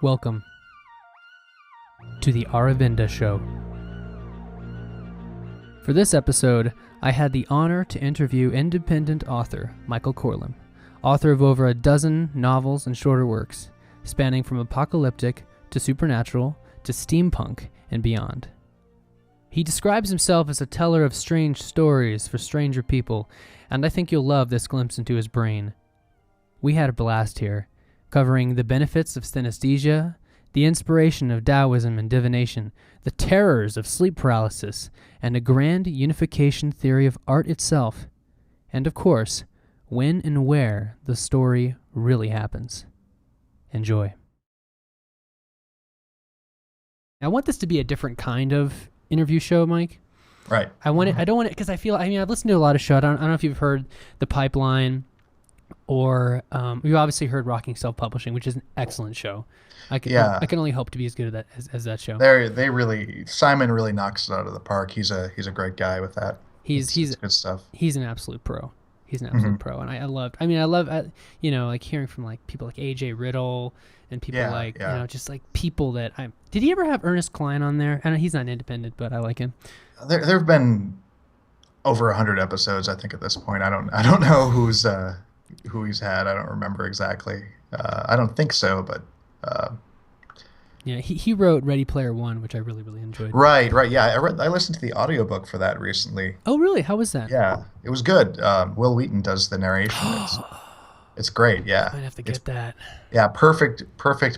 Welcome to the Aravinda Show. For this episode, I had the honor to interview independent author Michael Coorlim, author of over a dozen novels and shorter works, spanning from apocalyptic to supernatural to steampunk and beyond. He describes himself as a teller of strange stories for stranger people, and I think you'll love this glimpse into his brain. We had a blast here, covering the benefits of synesthesia, the inspiration of Taoism and divination, the terrors of sleep paralysis, and a grand unification theory of art itself, and of course, when and where the story really happens. Enjoy. I want this to be a different kind of interview show, Mike. Right. I don't want it, because I've listened to a lot of shows. I don't know if you've heard The Pipeline, or you obviously heard Rocking Self-Publishing, which is an excellent show. I can only hope to be as good at that as that show. Simon really knocks it out of the park. He's a great guy with that. It's good stuff. He's an absolute pro. He's an absolute pro, and I love like hearing from like people like AJ Riddle and people just like people that I. Did he ever have Ernest Cline on there? I know he's not independent, but I like him. There've been over 100 episodes, I think, at this point. I don't know who he's had. I don't remember exactly. I don't think so, but he wrote Ready Player One, which I really, really enjoyed. Right. Yeah, I listened to the audiobook for that recently. Oh, really? How was that? Yeah, it was good. Will Wheaton does the narration. It's great. Yeah, I might have to get that. Yeah, perfect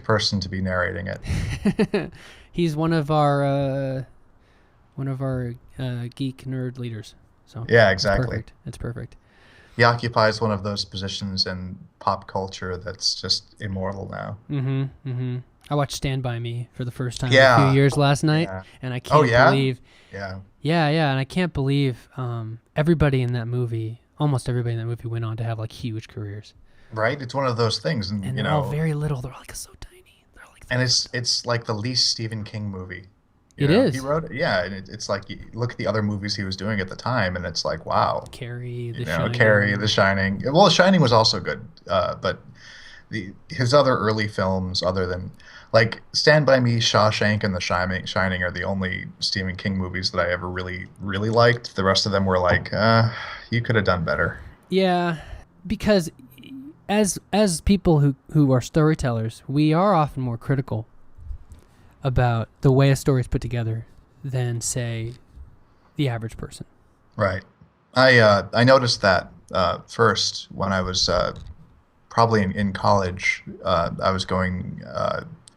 person to be narrating it. He's one of our geek nerd leaders. So yeah, exactly. It's perfect. He occupies one of those positions in pop culture that's just immortal now. I watched Stand By Me for the first time in a few years last night, and I can't believe... and I can't believe everybody in that movie, almost everybody in that movie went on to have like huge careers. Right? It's one of those things. And they're all very little. They're like so tiny. They're like and it's like the least Stephen King movie. It is. He wrote it, and it's like, you look at the other movies he was doing at the time, and it's like, wow. Carrie, The Shining. Well, The Shining was also good, but his other early films, other than like Stand By Me, Shawshank, and The Shining are the only Stephen King movies that I ever really, really liked. The rest of them were like, you could have done better. Yeah, because as people who are storytellers, we are often more critical about the way a story is put together than, say, the average person. Right. I noticed that first when I was probably in college. I was going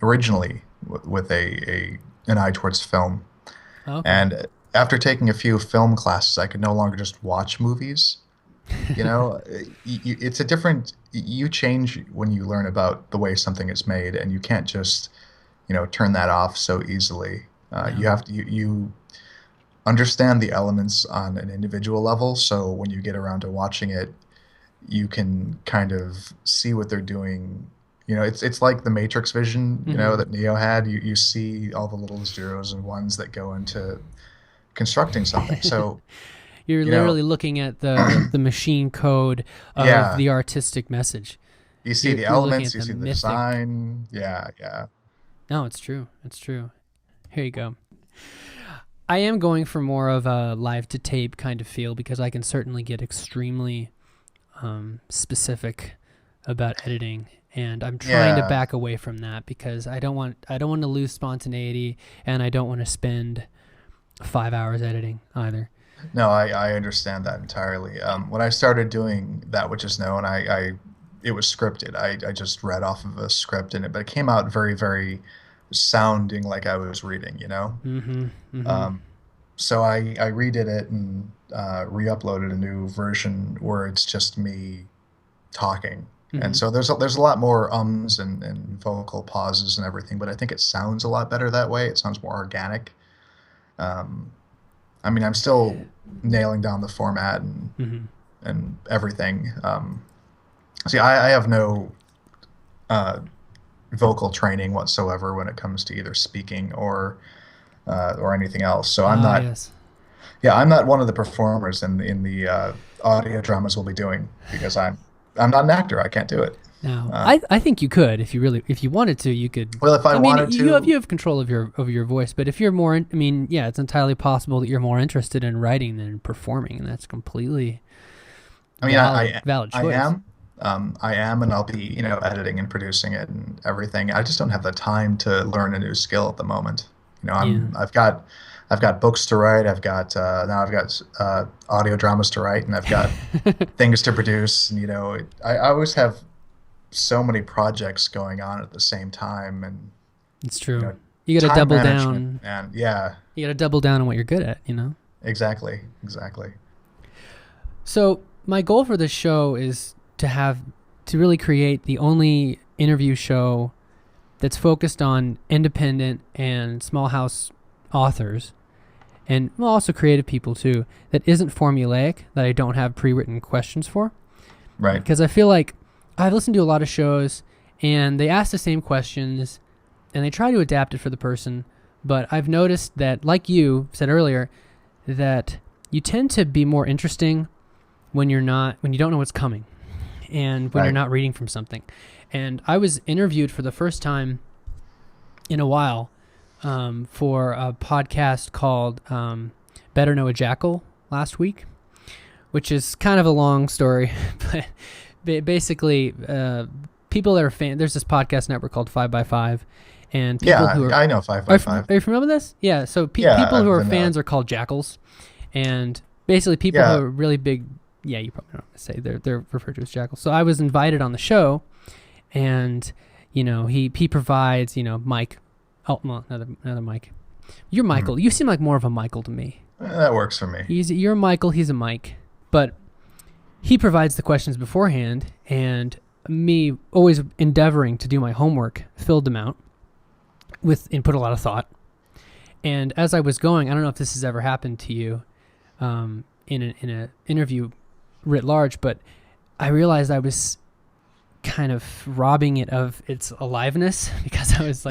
originally with an eye towards film. Okay. And after taking a few film classes, I could no longer just watch movies. It's a different... You change when you learn about the way something is made, and you can't just... turn that off so easily. You have to, you understand the elements on an individual level, so when you get around to watching it, you can kind of see what they're doing. It's like the Matrix vision, that Neo had. You see all the little zeros and ones that go into constructing something. So you're literally looking at the machine code of the artistic message. You see the elements, you see the design. Yeah. No, it's true. It's true. Here you go. I am going for more of a live-to-tape kind of feel, because I can certainly get extremely specific about editing, and I'm trying to back away from that because I don't want to lose spontaneity, and I don't want to spend 5 hours editing either. No, I understand that entirely. When I started doing that which is known, it was scripted. I just read off of a script in it, but it came out very, very sounding like I was reading, So I redid it and re-uploaded a new version where it's just me talking. And so there's a lot more ums and vocal pauses and everything, but I think it sounds a lot better that way. It sounds more organic. I'm still nailing down the format and everything. See, I have no vocal training whatsoever when it comes to either speaking or anything else. So I'm not. Yes. Yeah, I'm not one of the performers in the audio dramas we'll be doing, because I'm not an actor. I can't do it. No, I think you could if you wanted to, you could. Well, if I wanted to, you have control of your voice. But if you're more, it's entirely possible that you're more interested in writing than performing, and that's completely. Valid choice. I am, and I'll be, editing and producing it and everything. I just don't have the time to learn a new skill at the moment. I've got books to write. I've got audio dramas to write, and I've got things to produce. And I always have so many projects going on at the same time, and it's true. You got to double down, and you got to double down on what you're good at. Exactly. So my goal for this show is to really create the only interview show that's focused on independent and small house authors, and also creative people too, that isn't formulaic, that I don't have pre-written questions for. Right. Because I feel like I've listened to a lot of shows and they ask the same questions and they try to adapt it for the person, but I've noticed that, like you said earlier, that you tend to be more interesting when you don't know what's coming, and when you're not reading from something. And I was interviewed for the first time in a while for a podcast called Better Know a Jackal last week, which is kind of a long story, but basically people that are fans, there's this podcast network called 5x5, and people who are, I know 5x5. Are you familiar with this? Yeah, so people who are fans are called jackals, and basically people who are really big, you probably don't want to say, they're referred to as jackals. So I was invited on the show, and he provides Mike. Oh, well, another Mike. You're Michael. Mm-hmm. You seem like more of a Michael to me. That works for me. You're Michael. He's a Mike, but he provides the questions beforehand, and me always endeavoring to do my homework filled them out with input, a lot of thought. And as I was going, I don't know if this has ever happened to you in an interview writ large, but I realized I was kind of robbing it of its aliveness because I was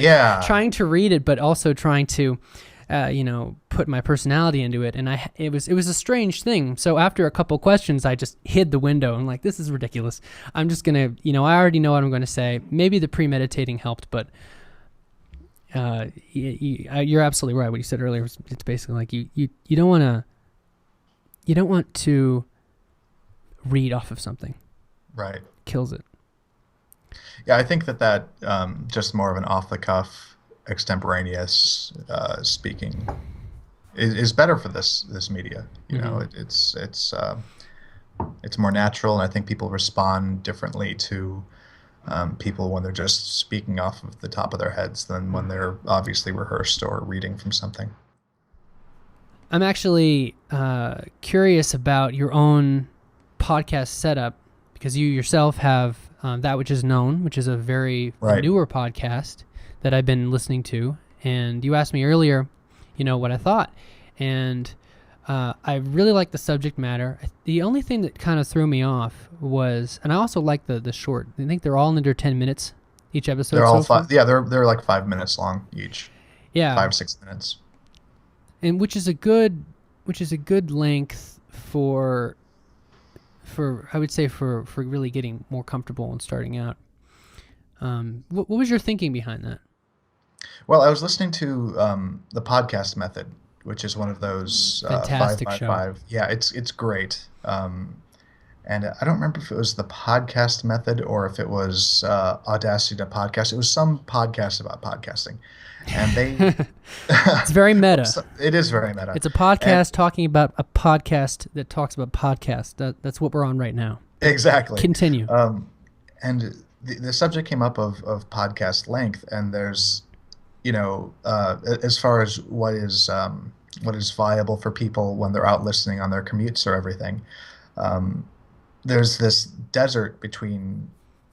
trying to read it, but also trying to put my personality into it. And it was a strange thing. So after a couple questions, I just hid the window and this is ridiculous. I'm just going to, I already know what I'm going to say. Maybe the premeditating helped, but you're absolutely right. What you said earlier, it's basically you don't want to read off of something. Right. Kills it. Yeah, I think that just more of an off-the-cuff, extemporaneous speaking is better for this media. It's more natural, and I think people respond differently to people when they're just speaking off of the top of their heads than when they're obviously rehearsed or reading from something. I'm actually curious about your own podcast setup, because you yourself have That Which Is Known, which is a very newer podcast that I've been listening to. And you asked me earlier, what I thought. And I really like the subject matter. The only thing that kind of threw me off was, and I also like the short. I think they're all under 10 minutes each episode. They're all they're like 5 minutes long each. Yeah, 5-6 minutes. And which is a good length for I would say for really getting more comfortable and starting out. What was your thinking behind that? Well, I was listening to the Podcast Method, which is one of those fantastic 5x5. Yeah, it's great. And I don't remember if it was the Podcast Method or if it was Audacity to Podcast. It was some podcast about podcasting. And they it's very meta. It is very meta. It's a podcast talking about a podcast that talks about podcasts. That's what we're on right now. Exactly. Continue. And the subject came up of podcast length, and there's, as far as what is viable for people when they're out listening on their commutes or everything, there's this desert between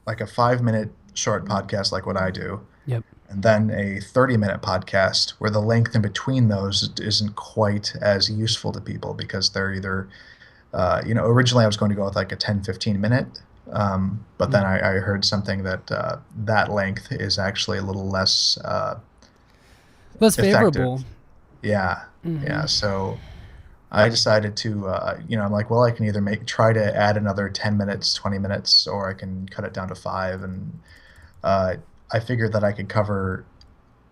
like a 5-minute short podcast like what I do. Yep. And then a 30-minute podcast where the length in between those isn't quite as useful to people because they're either, originally I was going to go with like a 10-15 minute, but then I heard something that that length is actually a little less favorable. Yeah, Mm-hmm. yeah. So I decided to, I'm like, well, I can either try to add another 10 minutes, 20 minutes, or I can cut it down to 5. And uh, I figured that I could cover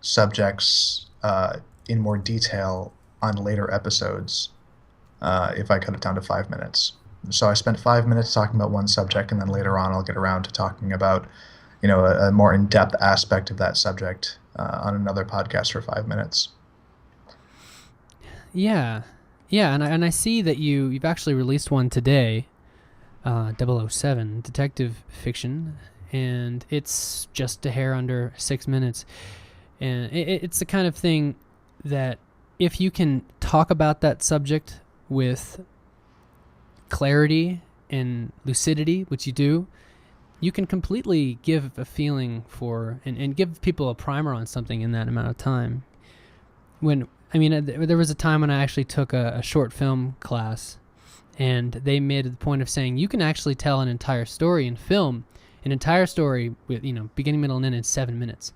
subjects in more detail on later episodes if I cut it down to 5 minutes. So I spent 5 minutes talking about one subject, and then later on I'll get around to talking about, a more in-depth aspect of that subject on another podcast for 5 minutes. Yeah, yeah, and I see that you've actually released one today, 007 detective fiction, and it's just a hair under 6 minutes, and it's the kind of thing that if you can talk about that subject with clarity and lucidity, which you do, you can completely give a feeling for and give people a primer on something in that amount of time. There was a time when I actually took a short film class, and they made the point of saying you can actually tell an entire story in film, an entire story with beginning, middle, and end in 7 minutes.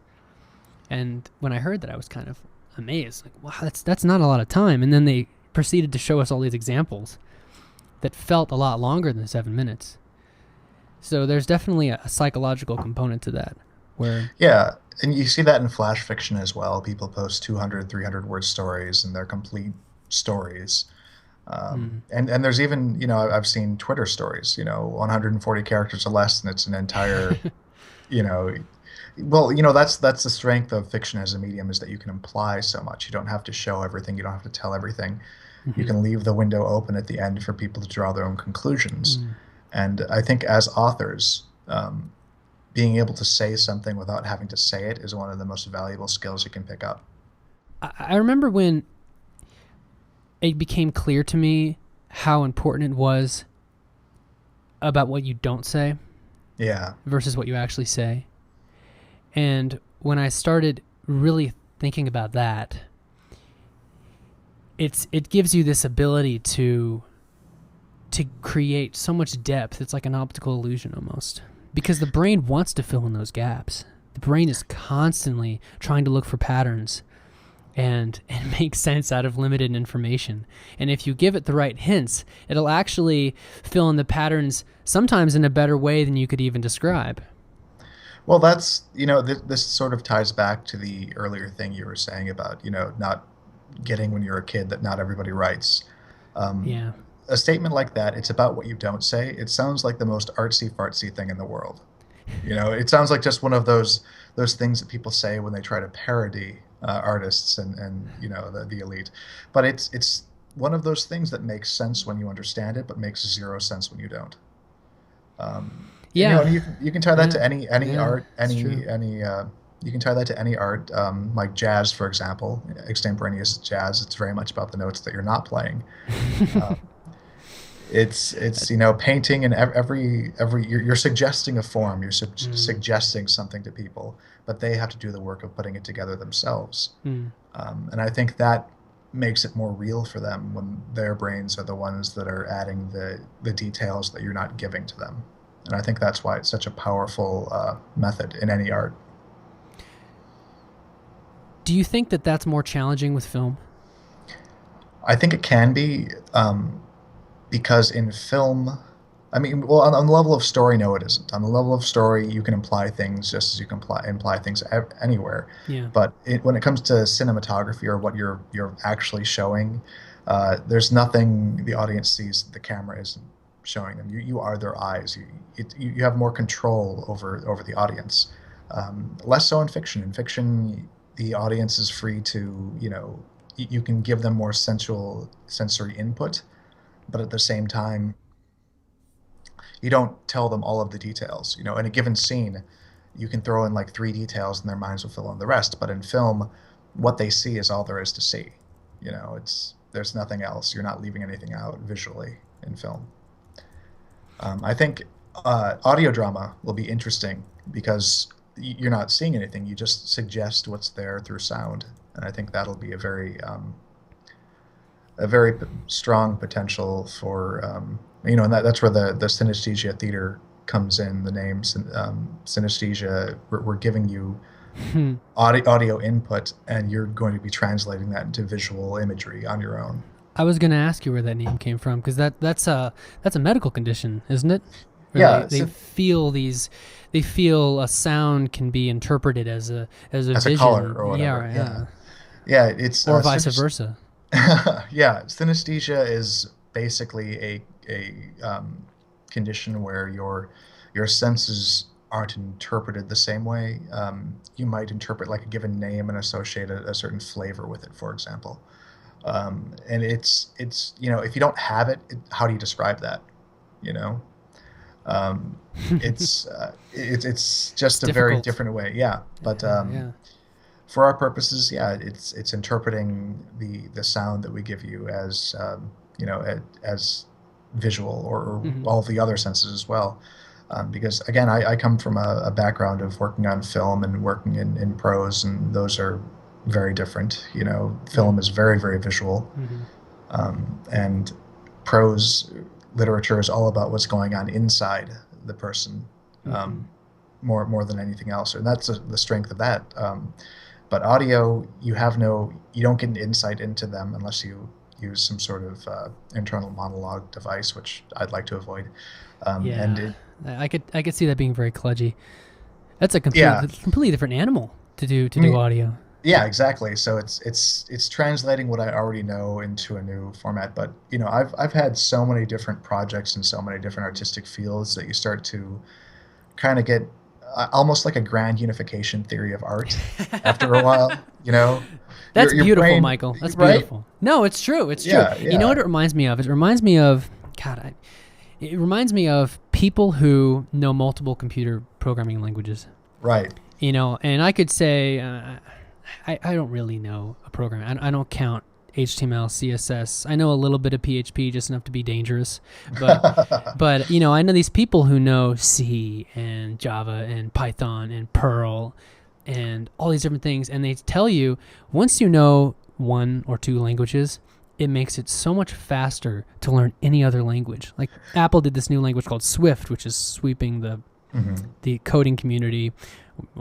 And when I heard that, I was kind of amazed. Like, wow, that's not a lot of time. And then they proceeded to show us all these examples that felt a lot longer than 7 minutes. So there's definitely a psychological component to that, where Yeah, and you see that in flash fiction as well. People post 200, 300 word stories, and they're complete stories. And there's even, I've seen Twitter stories, 140 characters or less, and it's an entire, you know, well, that's the strength of fiction as a medium, is that you can imply so much. You don't have to show everything. You don't have to tell everything. You can leave the window open at the end for people to draw their own conclusions. And I think as authors, being able to say something without having to say it is one of the most valuable skills you can pick up. I remember when it became clear to me how important it was about what you don't say, Yeah, versus what you actually say. And when I started really thinking about that, it gives you this ability to create so much depth. It's like an optical illusion almost, because the brain wants to fill in those gaps. The brain is constantly trying to look for patterns and make sense out of limited information. And if you give it the right hints, it'll actually fill in the patterns sometimes in a better way than you could even describe. well, that's this sort of ties back to the earlier thing you were saying about not getting when you're a kid that not everybody writes. Um, Yeah. a statement like that, it's about what you don't say. It sounds like the most artsy fartsy thing in the world. It sounds like just one of those things that people say when they try to parody artists and the elite. But it's one of those things that makes sense when you understand it, but makes zero sense when you don't. Yeah. And you can tie that Yeah. to any Yeah. art, It's true. any you can tie that to any art, like jazz, for example, extemporaneous jazz. It's very much about the notes that you're not playing. Uh, it's painting, and every you're suggesting a form, you're suggesting something to people, but they have to do the work of putting it together themselves. Mm. And I think that makes it more real for them when their brains are the ones that are adding the details that you're not giving to them. And I think that's why it's such a powerful method in any art. Do you think that that's more challenging with film? I think it can be, because in film, I mean, well, on the level of story, no, it isn't. On the level of story, you can imply things just as you can imply things anywhere. Yeah. But when it comes to cinematography or what you're actually showing, there's nothing the audience sees that the camera isn't showing them. You are their eyes. You have more control over the audience. Less so in fiction. In fiction, the audience is free to, you can give them more sensory input, but at the same time, you don't tell them all of the details. In a given scene, you can throw in like three details and their minds will fill in the rest. But in film, what they see is all there is to see. There's nothing else. You're not leaving anything out visually in film. I think audio drama will be interesting because you're not seeing anything. You just suggest what's there through sound, and I think that'll be a very strong potential for and that's where the synesthesia theater comes in. The name synesthesia, we're giving you audio input, and you're going to be translating that into visual imagery on your own. I was going to ask you where that name came from, because that's a medical condition, isn't it? Where Yeah, they feel they feel a sound can be interpreted as a as a vision. color or Yeah, whatever. right, Yeah, yeah. yeah. It's Or vice versa. yeah, synesthesia is basically a condition where your senses aren't interpreted the same way. You might interpret like a given name and associate a certain flavor with it, for example. And it's if you don't have it, how do you describe that? You know, um, it's It's just a very difficult. different way. Yeah, but Yeah. for our purposes, yeah, it's interpreting the sound that we give you as as visual or Hmm. all the other senses as well. Because again, I come from a background of working on film and working in prose, and those are very different. Film is very, very visual, Hmm. and prose literature is all about what's going on inside the person, Hmm. more than anything else, and that's the strength of that. But audio, you don't get an insight into them unless you use some sort of internal monologue device, which I'd like to avoid. And Yeah. it, I could see that being very kludgy. That's a yeah, completely different animal to I do mean, audio. yeah, exactly. So it's translating what I already know into a new format. But I've had so many different projects and so many different artistic fields that you start to kind of get almost like a grand unification theory of art after a while. That's Your beautiful, brain, Michael. That's right? beautiful. No, it's true. It's true. Yeah, You know yeah, what it reminds me of? It reminds me of God. It reminds me of people who know multiple computer programming languages. right. And I could say I don't really know a program. I don't count HTML, CSS. I know a little bit of PHP, just enough to be dangerous. But I know these people who know C and Java and Python and Perl and all these different things, and they tell you once you know one or two languages, it makes it so much faster to learn any other language. Like Apple did this new language called Swift, which is sweeping Hmm. the coding community,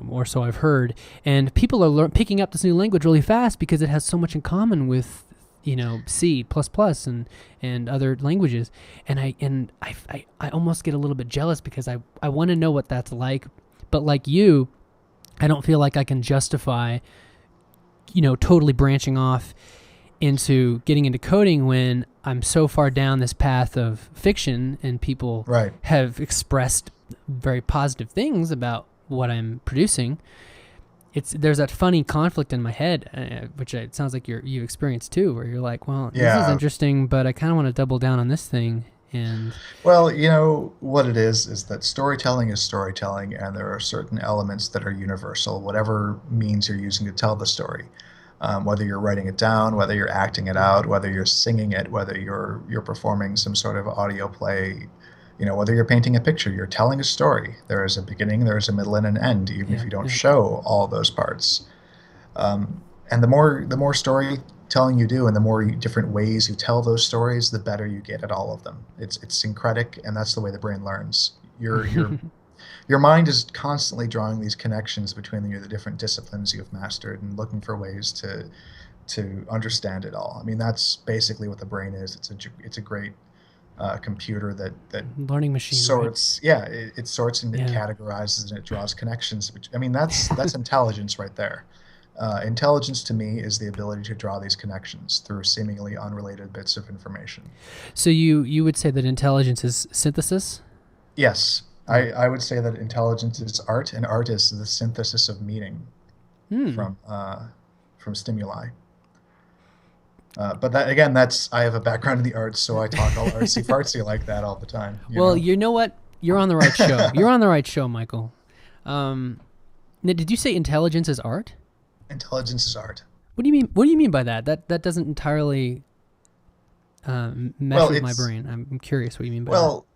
or so I've heard. And people are picking up this new language really fast because it has so much in common with C++ and other languages. And I almost get a little bit jealous because I want to know what that's like. But like you, I don't feel like I can justify totally branching off into getting into coding when I'm so far down this path of fiction and people Right. have expressed very positive things about what I'm producing. There's that funny conflict in my head, which it sounds like you experienced too, where you're like, well, this is Yeah. interesting, but I kind of want to double down on this thing. And Well, what it is that storytelling is storytelling, and there are certain elements that are universal, whatever means you're using to tell the story. Whether you're writing it down, whether you're acting it out, whether you're singing it, whether you're performing some sort of audio play, whether you're painting a picture, you're telling a story. There is a beginning, there is a middle, and an end, even if yeah, you don't yeah, show all those parts. And the more storytelling you do, and the more different ways you tell those stories, the better you get at all of them. It's syncretic, and that's the way the brain learns. Your mind is constantly drawing these connections between the different disciplines you've mastered and looking for ways to understand it all. I mean, that's basically what the brain is. It's a great computer that learning machine, right? sorts. Yeah, it sorts and it Yeah. categorizes and it draws connections. I mean, that's intelligence right there. Intelligence to me is the ability to draw these connections through seemingly unrelated bits of information. So you would say that intelligence is synthesis? Yes, Yeah. I would say that intelligence is art, and art is the synthesis of meaning Hmm. from stimuli. But that again, that's I have a background in the arts, so I talk all artsy fartsy like that all the time. Well, you know what? You're on the right show. You're on the right show, Michael. Now, did you say intelligence is art? Intelligence is art. What do you mean? What do you mean by that? That doesn't entirely mesh Well, with my it's brain. I'm curious what you mean by that. well,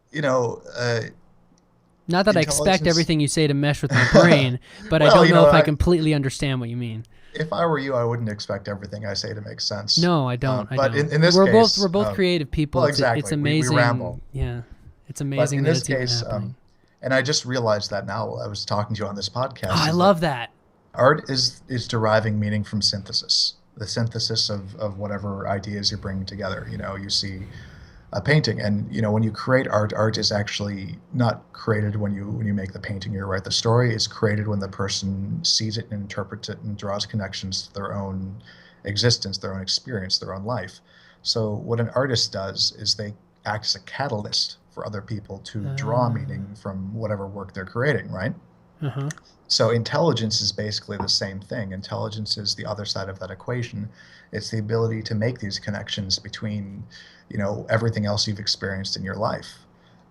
Not that I expect intelligence. everything you say to mesh with my brain, but I Well, don't know if I completely understand what you mean. if I were you, I wouldn't expect everything I say to make sense. No, I don't. I But don't. in this we're case, both creative people. well, It's exactly. We amazing. ramble. Yeah, it's But amazing in that this it's even case, happening. and I just realized that now while I was talking to you on this Oh, podcast, I is that love that. art is deriving meaning from synthesis. the synthesis of whatever ideas you're bringing together. You see a painting, and when you create art, art is actually not created when you make the painting. You're right. The story is created when the person sees it and interprets it and draws connections to their own existence, their own experience, their own life. So what an artist does is they act as a catalyst for other people to draw meaning from whatever work they're creating, right? Uh-huh. So intelligence is basically the same thing. Intelligence is the other side of that equation. It's the ability to make these connections between, everything else you've experienced in your life.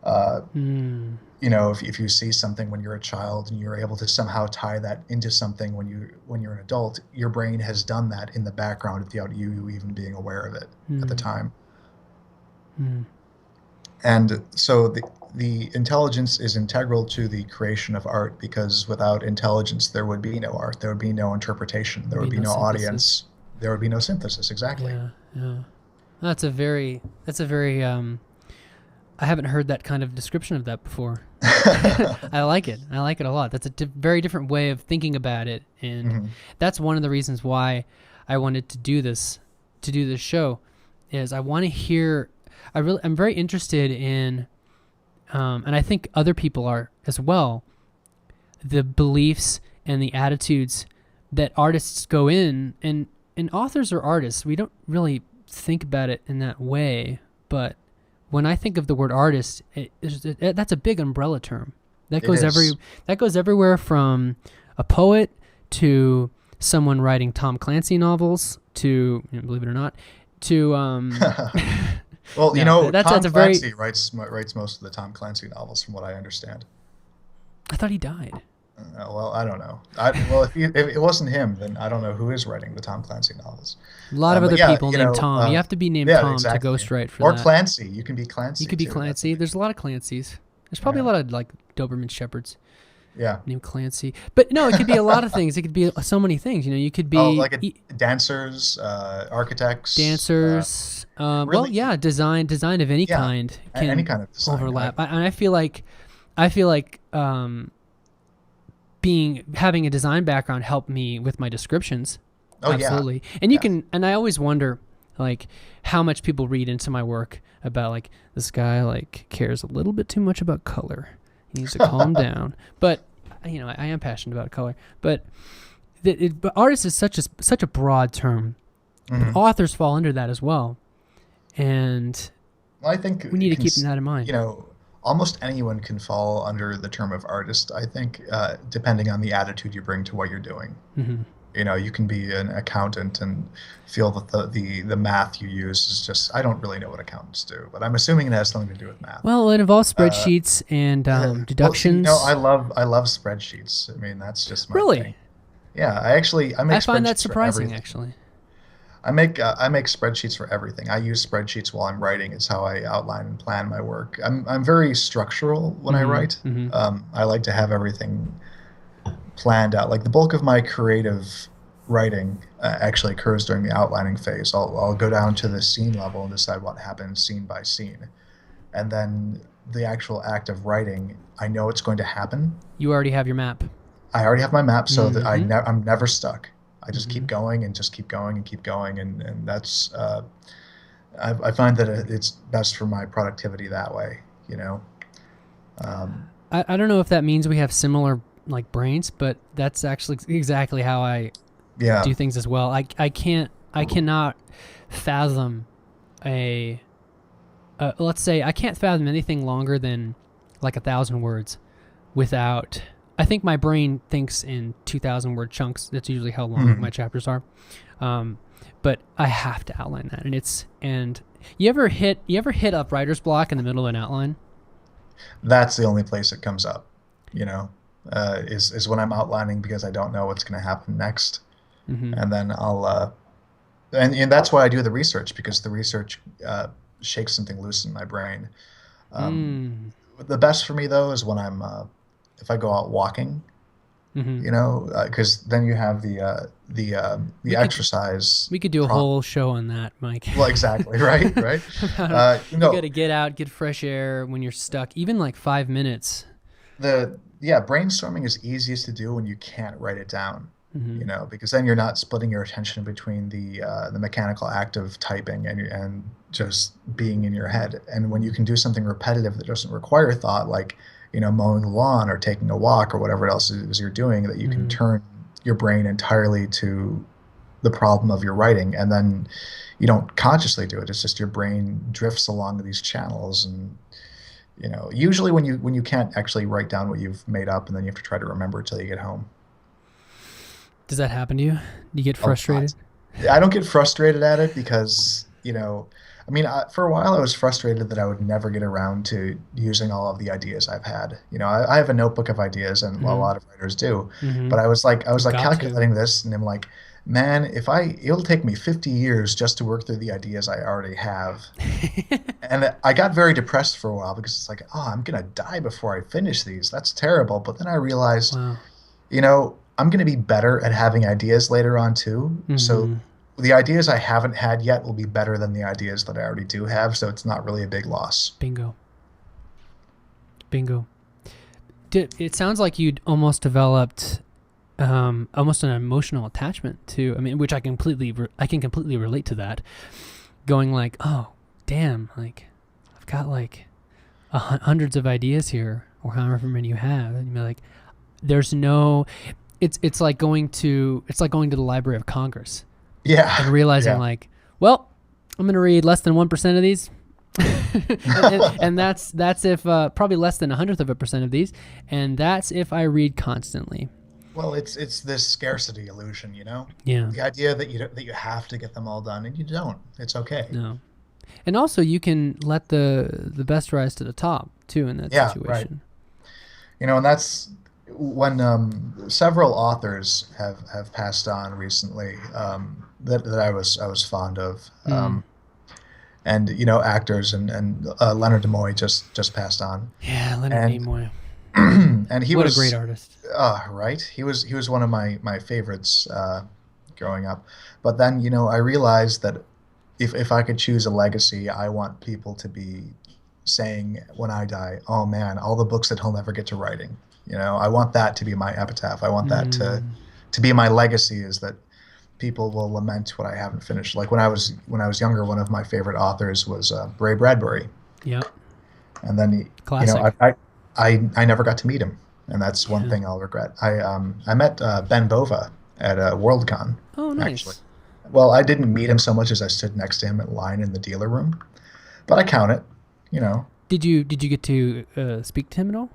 If you see something when you're a child and you're able to somehow tie that into something when you're an adult, your brain has done that in the background without you even being aware of it at the time. And so the intelligence is integral to the creation of art, because without intelligence there would be no art, there would be no interpretation, there would be no audience, there would be no synthesis. Exactly. Yeah. That's a very I haven't heard that kind of description of that before. I like it a lot. That's a very different way of thinking about it, and that's one of the reasons why I wanted to do this show, is I want to hear. I'm very interested in, and I think other people are as well, the beliefs and the attitudes that artists go in, and authors are artists. We don't really think about it in that way, but when I think of the word artist, that's a big umbrella term. That goes everywhere from a poet to someone writing Tom Clancy novels to, believe it or not, to well, no, Tom Clancy writes most of the Tom Clancy novels, from what I understand. I thought he died. Well, I don't know. If it wasn't him, then I don't know who is writing the Tom Clancy novels. A lot of other people named Tom. You have to be named Tom to ghostwrite for that. Or Clancy. You can be Clancy. You could be Clancy. There's a lot of Clancys. There's probably a lot of like Doberman Shepherds. Yeah. Named Clancy. But no, it could be a lot of things. It could be so many things. You could be dancers, architects. Dancers. Really, well, yeah, design of any kind can any kind of design, overlap. I feel like having a design background helped me with my descriptions. Oh, absolutely. Yeah. And you can, and I always wonder, like, how much people read into my work about, like, this guy, like, cares a little bit too much about color. He needs to calm down. But, I am passionate about color. But but artist is such a broad term. Mm-hmm. Authors fall under that as well. And I think we need to keep that in mind. Almost anyone can fall under the term of artist, I think, depending on the attitude you bring to what you're doing. Mm-hmm. You can be an accountant and feel that the math you use is just, I don't really know what accountants do, but I'm assuming it has something to do with math. Well, it involves spreadsheets and deductions. I love spreadsheets. I mean, that's just my thing. Yeah, I find that surprising, actually. I make spreadsheets for everything. I use spreadsheets while I'm writing. It's how I outline and plan my work. I'm very structural when I write. Mm-hmm. I like to have everything planned out. Like the bulk of my creative writing actually occurs during the outlining phase. I'll go down to the scene level and decide what happens scene by scene, and then the actual act of writing, I know it's going to happen. You already have your map. I already have my map, so that I'm never stuck. I just keep going and just keep going and keep going, and that's I find that it's best for my productivity that way. I don't know if that means we have similar like brains, but that's actually exactly how I do things as well. I cannot fathom let's say I can't fathom anything longer than like 1,000 words without. I think my brain thinks in 2,000 word chunks. That's usually how long my chapters are. But I have to outline that, and you ever hit a writer's block in the middle of an outline? That's the only place it comes up, is when I'm outlining, because I don't know what's going to happen next, and then I'll and that's why I do the research, because the research shakes something loose in my brain. The best for me though is when I'm if I go out walking, because then you have the exercise. We could do a whole show on that, Mike. Well, exactly, right. You got to get out, get fresh air when you're stuck, even like 5 minutes. Brainstorming is easiest to do when you can't write it down. you know, because then you're not splitting your attention between the mechanical act of typing and just being in your head. And when you can do something repetitive that doesn't require thought, like, you know, mowing the lawn or taking a walk or whatever else it is you're doing, that you can turn your brain entirely to the problem of your writing, and then you don't consciously do it. It's just your brain drifts along these channels, and you know, usually when you can't actually write down what you've made up, and then you have to try to remember it till you get home. Does that happen to you? Do you get frustrated? I don't get frustrated at it because, you know, I mean, for a while I was frustrated that I would never get around to using all of the ideas I've had. You know, I have a notebook of ideas, and a lot of writers do. But I was like calculating this, and I'm like, man, it'll take me 50 years just to work through the ideas I already have. And I got very depressed for a while because it's like, oh, I'm gonna die before I finish these. That's terrible. But then I realized, you know, I'm going to be better at having ideas later on too. So the ideas I haven't had yet will be better than the ideas that I already do have. So it's not really a big loss. Bingo. It sounds like you'd almost developed almost an emotional attachment to, I mean, which I can completely relate to that. Going like, oh, damn, like I've got like hundreds of ideas here, or however many you have. And you're like, there's no... It's like going to the Library of Congress. Yeah. And realizing like, well, I'm going to read less than 1% of these. and that's if probably less than 1/100% of these, and that's if I read constantly. Well, it's this scarcity illusion, you know? Yeah. The idea that you have to get them all done, and you don't. It's okay. No. And also you can let the best rise to the top too in that situation. Right. You know, and that's when several authors have passed on recently, that I was fond of, and you know, actors, and Leonard Nimoy just passed on. Yeah, Leonard Nimoy. And he was a great artist. Right. He was one of my favorites growing up. But then, you know, I realized that if I could choose a legacy, I want people to be saying when I die, oh man, all the books that he'll never get to writing. You know, I want that to be my epitaph. I want that to be my legacy, is that people will lament what I haven't finished. Like when I was younger, one of my favorite authors was Ray Bradbury. Yep. And then classic. You know, I never got to meet him, and that's one thing I'll regret. I met Ben Bova at Worldcon. Oh, nice. Actually. Well, I didn't meet him so much as I stood next to him in line in the dealer room, but I count it. You know. Did you get to speak to him at all?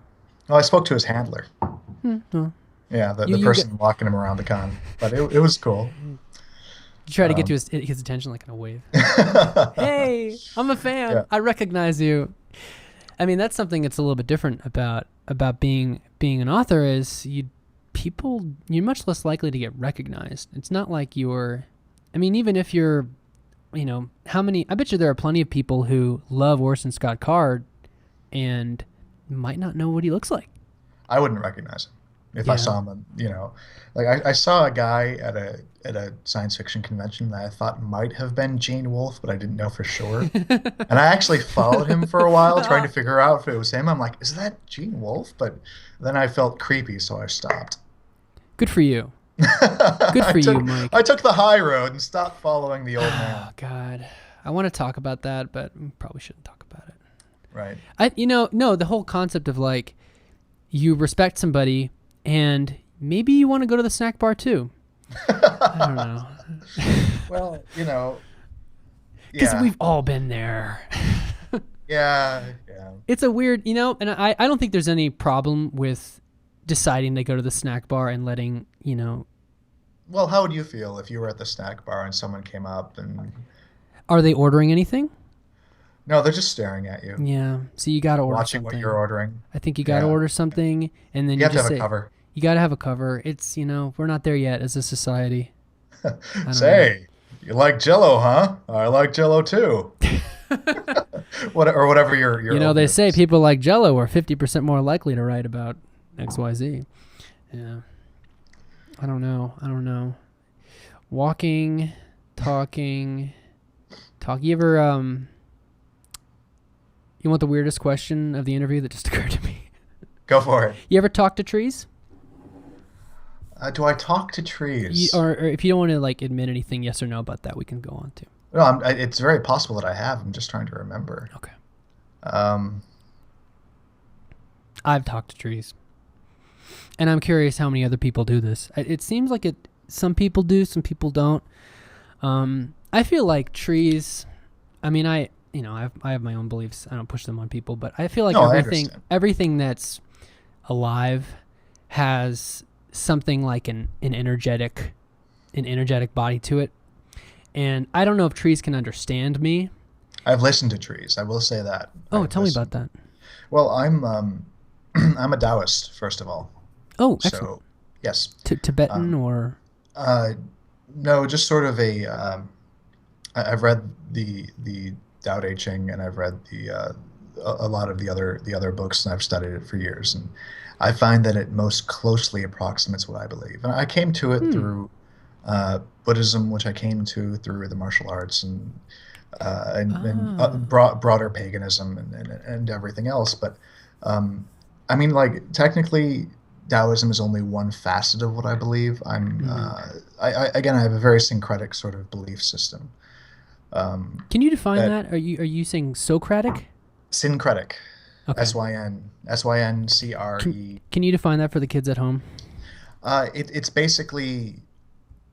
Well, I spoke to his handler. No. Yeah, the person walking him around the con. But it was cool. You try to get to his attention like in a wave. Hey, I'm a fan. Yeah. I recognize you. I mean, that's something that's a little bit different about being an author, is you're much less likely to get recognized. It's not like even if you're, you know, I bet you there are plenty of people who love Orson Scott Card and might not know what he looks like. I wouldn't recognize him if I saw him. You know, like I saw a guy at a science fiction convention that I thought might have been Gene Wolfe, but I didn't know for sure. And I actually followed him for a while trying to figure out if it was him. I'm like, is that Gene Wolfe? But then I felt creepy, so I stopped. Good for you. Good for you, Mike. I took the high road and stopped following the old man. Oh, God. I want to talk about that, but we probably shouldn't talk about it. Right. The whole concept of like, you respect somebody and maybe you want to go to the snack bar too. I don't know. Well, you know. Because we've all been there. Yeah. It's a weird, and I don't think there's any problem with deciding to go to the snack bar and letting, Well, how would you feel if you were at the snack bar and someone came up and... Are they ordering anything? No, they're just staring at you. Yeah. So you got to order watching something. What you're ordering. I think you got to order something, and then you have just to have a cover. You got to have a cover. It's, we're not there yet as a society. Say, you like Jell-O, huh? I like Jell-O too. Or whatever your they say people like Jell-O are 50% more likely to write about XYZ. Yeah. I don't know. Walking, talking. You ever you want the weirdest question of the interview that just occurred to me? Go for it. You ever talk to trees? Do I talk to trees? Or if you don't want to like admit anything, yes or no about that, we can go on to. No, it's very possible that I have. I'm just trying to remember. Okay. Um, I've talked to trees, and I'm curious how many other people do this. It seems like it. Some people do, some people don't. I feel like trees. I mean, I have my own beliefs. I don't push them on people, but I feel like no, I understand. everything that's alive has something like an energetic body to it. And I don't know if trees can understand me. I've listened to trees. I will say that. Oh, I've tell me listened. about that. Well, I'm I'm a Taoist first of all. Oh, excellent. So yes. Tibetan Um, or uh, no, just sort of a. I've read the Tao Te Ching, and I've read a lot of the other books, and I've studied it for years, and I find that it most closely approximates what I believe. And I came to it through Buddhism, which I came to through the martial arts, and broader paganism and everything else. But I mean, like technically, Taoism is only one facet of what I believe. Again, I have a very syncretic sort of belief system. Can you define That that? Are you saying Socratic? syncretic, Okay. SYNCRE. Can you define that for the kids at home? It's basically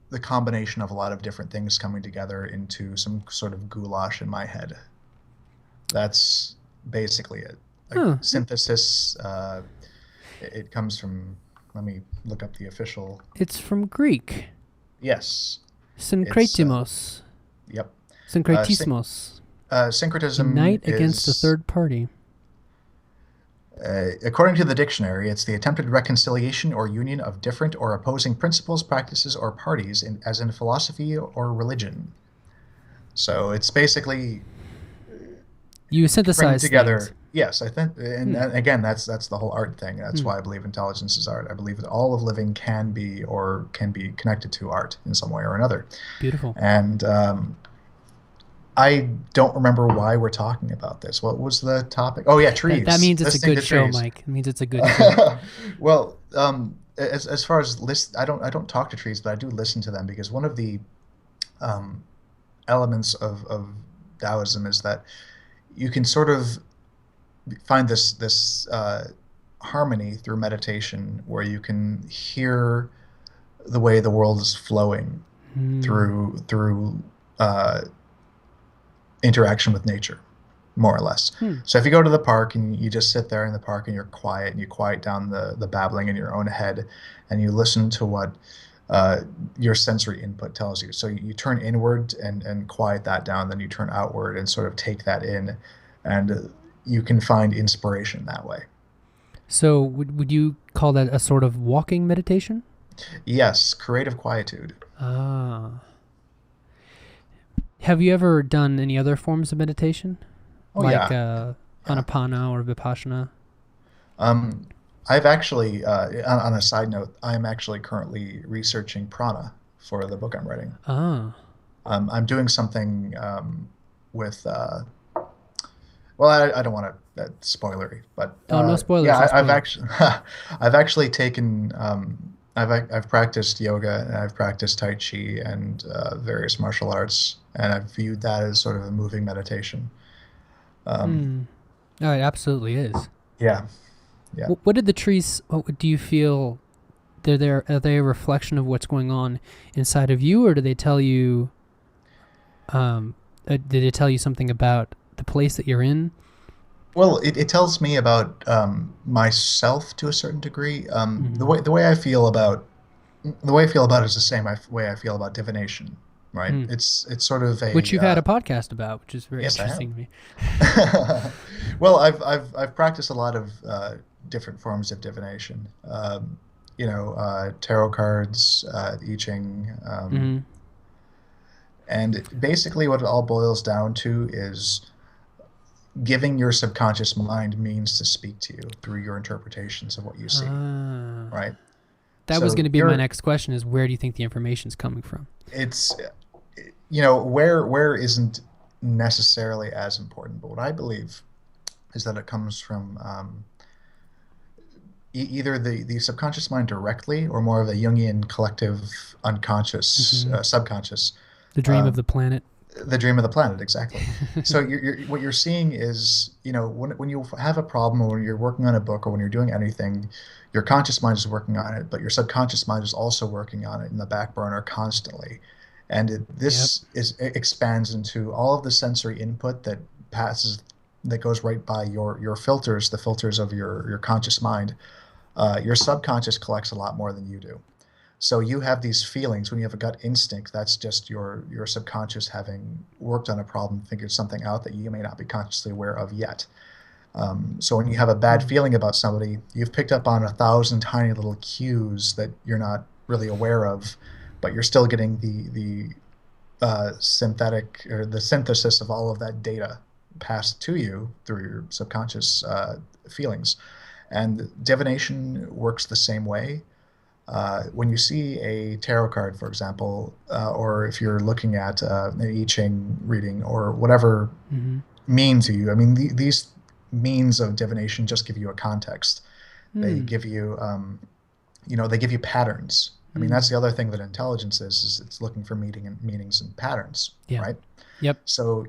the combination of a lot of different things coming together into some sort of goulash in my head. That's basically it. Like Huh. synthesis. It comes from. Let me look up the official. It's from Greek. Yes, it's. Synkretimos. Yep. Syn- Synkretismos. syncretism Unite against a is. third party. According to the dictionary, it's the attempted reconciliation or union of different or opposing principles, practices, or parties, as in philosophy or religion. So it's basically You bringing synthesize things. together. Yes, I think, and Hmm. again, that's the whole art thing. That's Hmm. why I believe intelligence is art. I believe that all of living can be or can be connected to art in some way or another. Beautiful. And I don't remember why we're talking about this. What was the topic? Oh yeah, That trees. means it's a Listening good to show, trees. Mike. It means it's a good show. Well, as far as I don't talk to trees, but I do listen to them because one of the um, elements of Taoism is that you can sort of find this harmony through meditation, where you can hear the way the world is flowing Hmm. through uh, interaction with nature, more or less. Hmm. So if you go to the park and you just sit there in the park and you're quiet and you quiet down the babbling in your own head and you listen to what your sensory input tells you. So you turn inward and quiet that down, then you turn outward and sort of take that in, and you can find inspiration that way. So would you call that a sort of walking meditation? Yes, creative quietude. Ah. Have you ever done any other forms of meditation, Oh like yeah, yeah. anapana or vipassana? Um, I've actually, on a side note, I'm actually currently researching prana for the book I'm writing. Ah. I'm doing something with, well, I don't want to spoilery, but Oh, no yeah, spoilers. No I've spoilers. actually, I've actually taken, I've practiced yoga and I've practiced tai chi and various martial arts, and I've viewed that as sort of a moving meditation. Um, Hmm. Oh, it absolutely is. yeah, yeah. What did the trees? What do you feel? Are they a reflection of what's going on inside of you, or do they tell you? Did they tell you something about the place that you're in? Well, it tells me about myself to a certain degree. The Mm-hmm. way I feel about it is the same way I feel about divination, right? Hmm. It's sort of Which a you've had a podcast about, which is very yes, I have. interesting to me. Well, I've practiced a lot of different forms of divination. Tarot cards, I Ching, Mm-hmm. and basically what it all boils down to is giving your subconscious mind means to speak to you through your interpretations of what you see, Ah. right? That was So going to be my next question: is where do you think the information's coming from? it's where isn't necessarily as important, but what I believe is that it comes from either the subconscious mind directly or more of the Jungian collective unconscious, Hmm. subconscious. The dream of Um, the planet. the dream of the planet, exactly. So what you're seeing is, when you have a problem or when you're working on a book or when you're doing anything, your conscious mind is working on it, but your subconscious mind is also working on it in the back burner constantly. And Yep. it expands into all of the sensory input that goes right by your filters, the filters of your conscious mind. Your subconscious collects a lot more than you do. So you have these feelings when you have a gut instinct. That's just your subconscious having worked on a problem, figured something out that you may not be consciously aware of yet. So when you have a bad Mm. feeling about somebody, you've picked up on 1,000 tiny little cues that you're not really aware of, but you're still getting the synthetic or the synthesis of all of that data passed to you through your subconscious feelings. And divination works the same way. When you see a tarot card, for example, or if you're looking at an I Ching reading or whatever Hmm. mean to you, I mean, these means of divination just give you a context. They Mm. give you, they give you patterns. I mean, that's Mm. the other thing that intelligence is it's looking for meanings and patterns, Yeah. right? Yep. So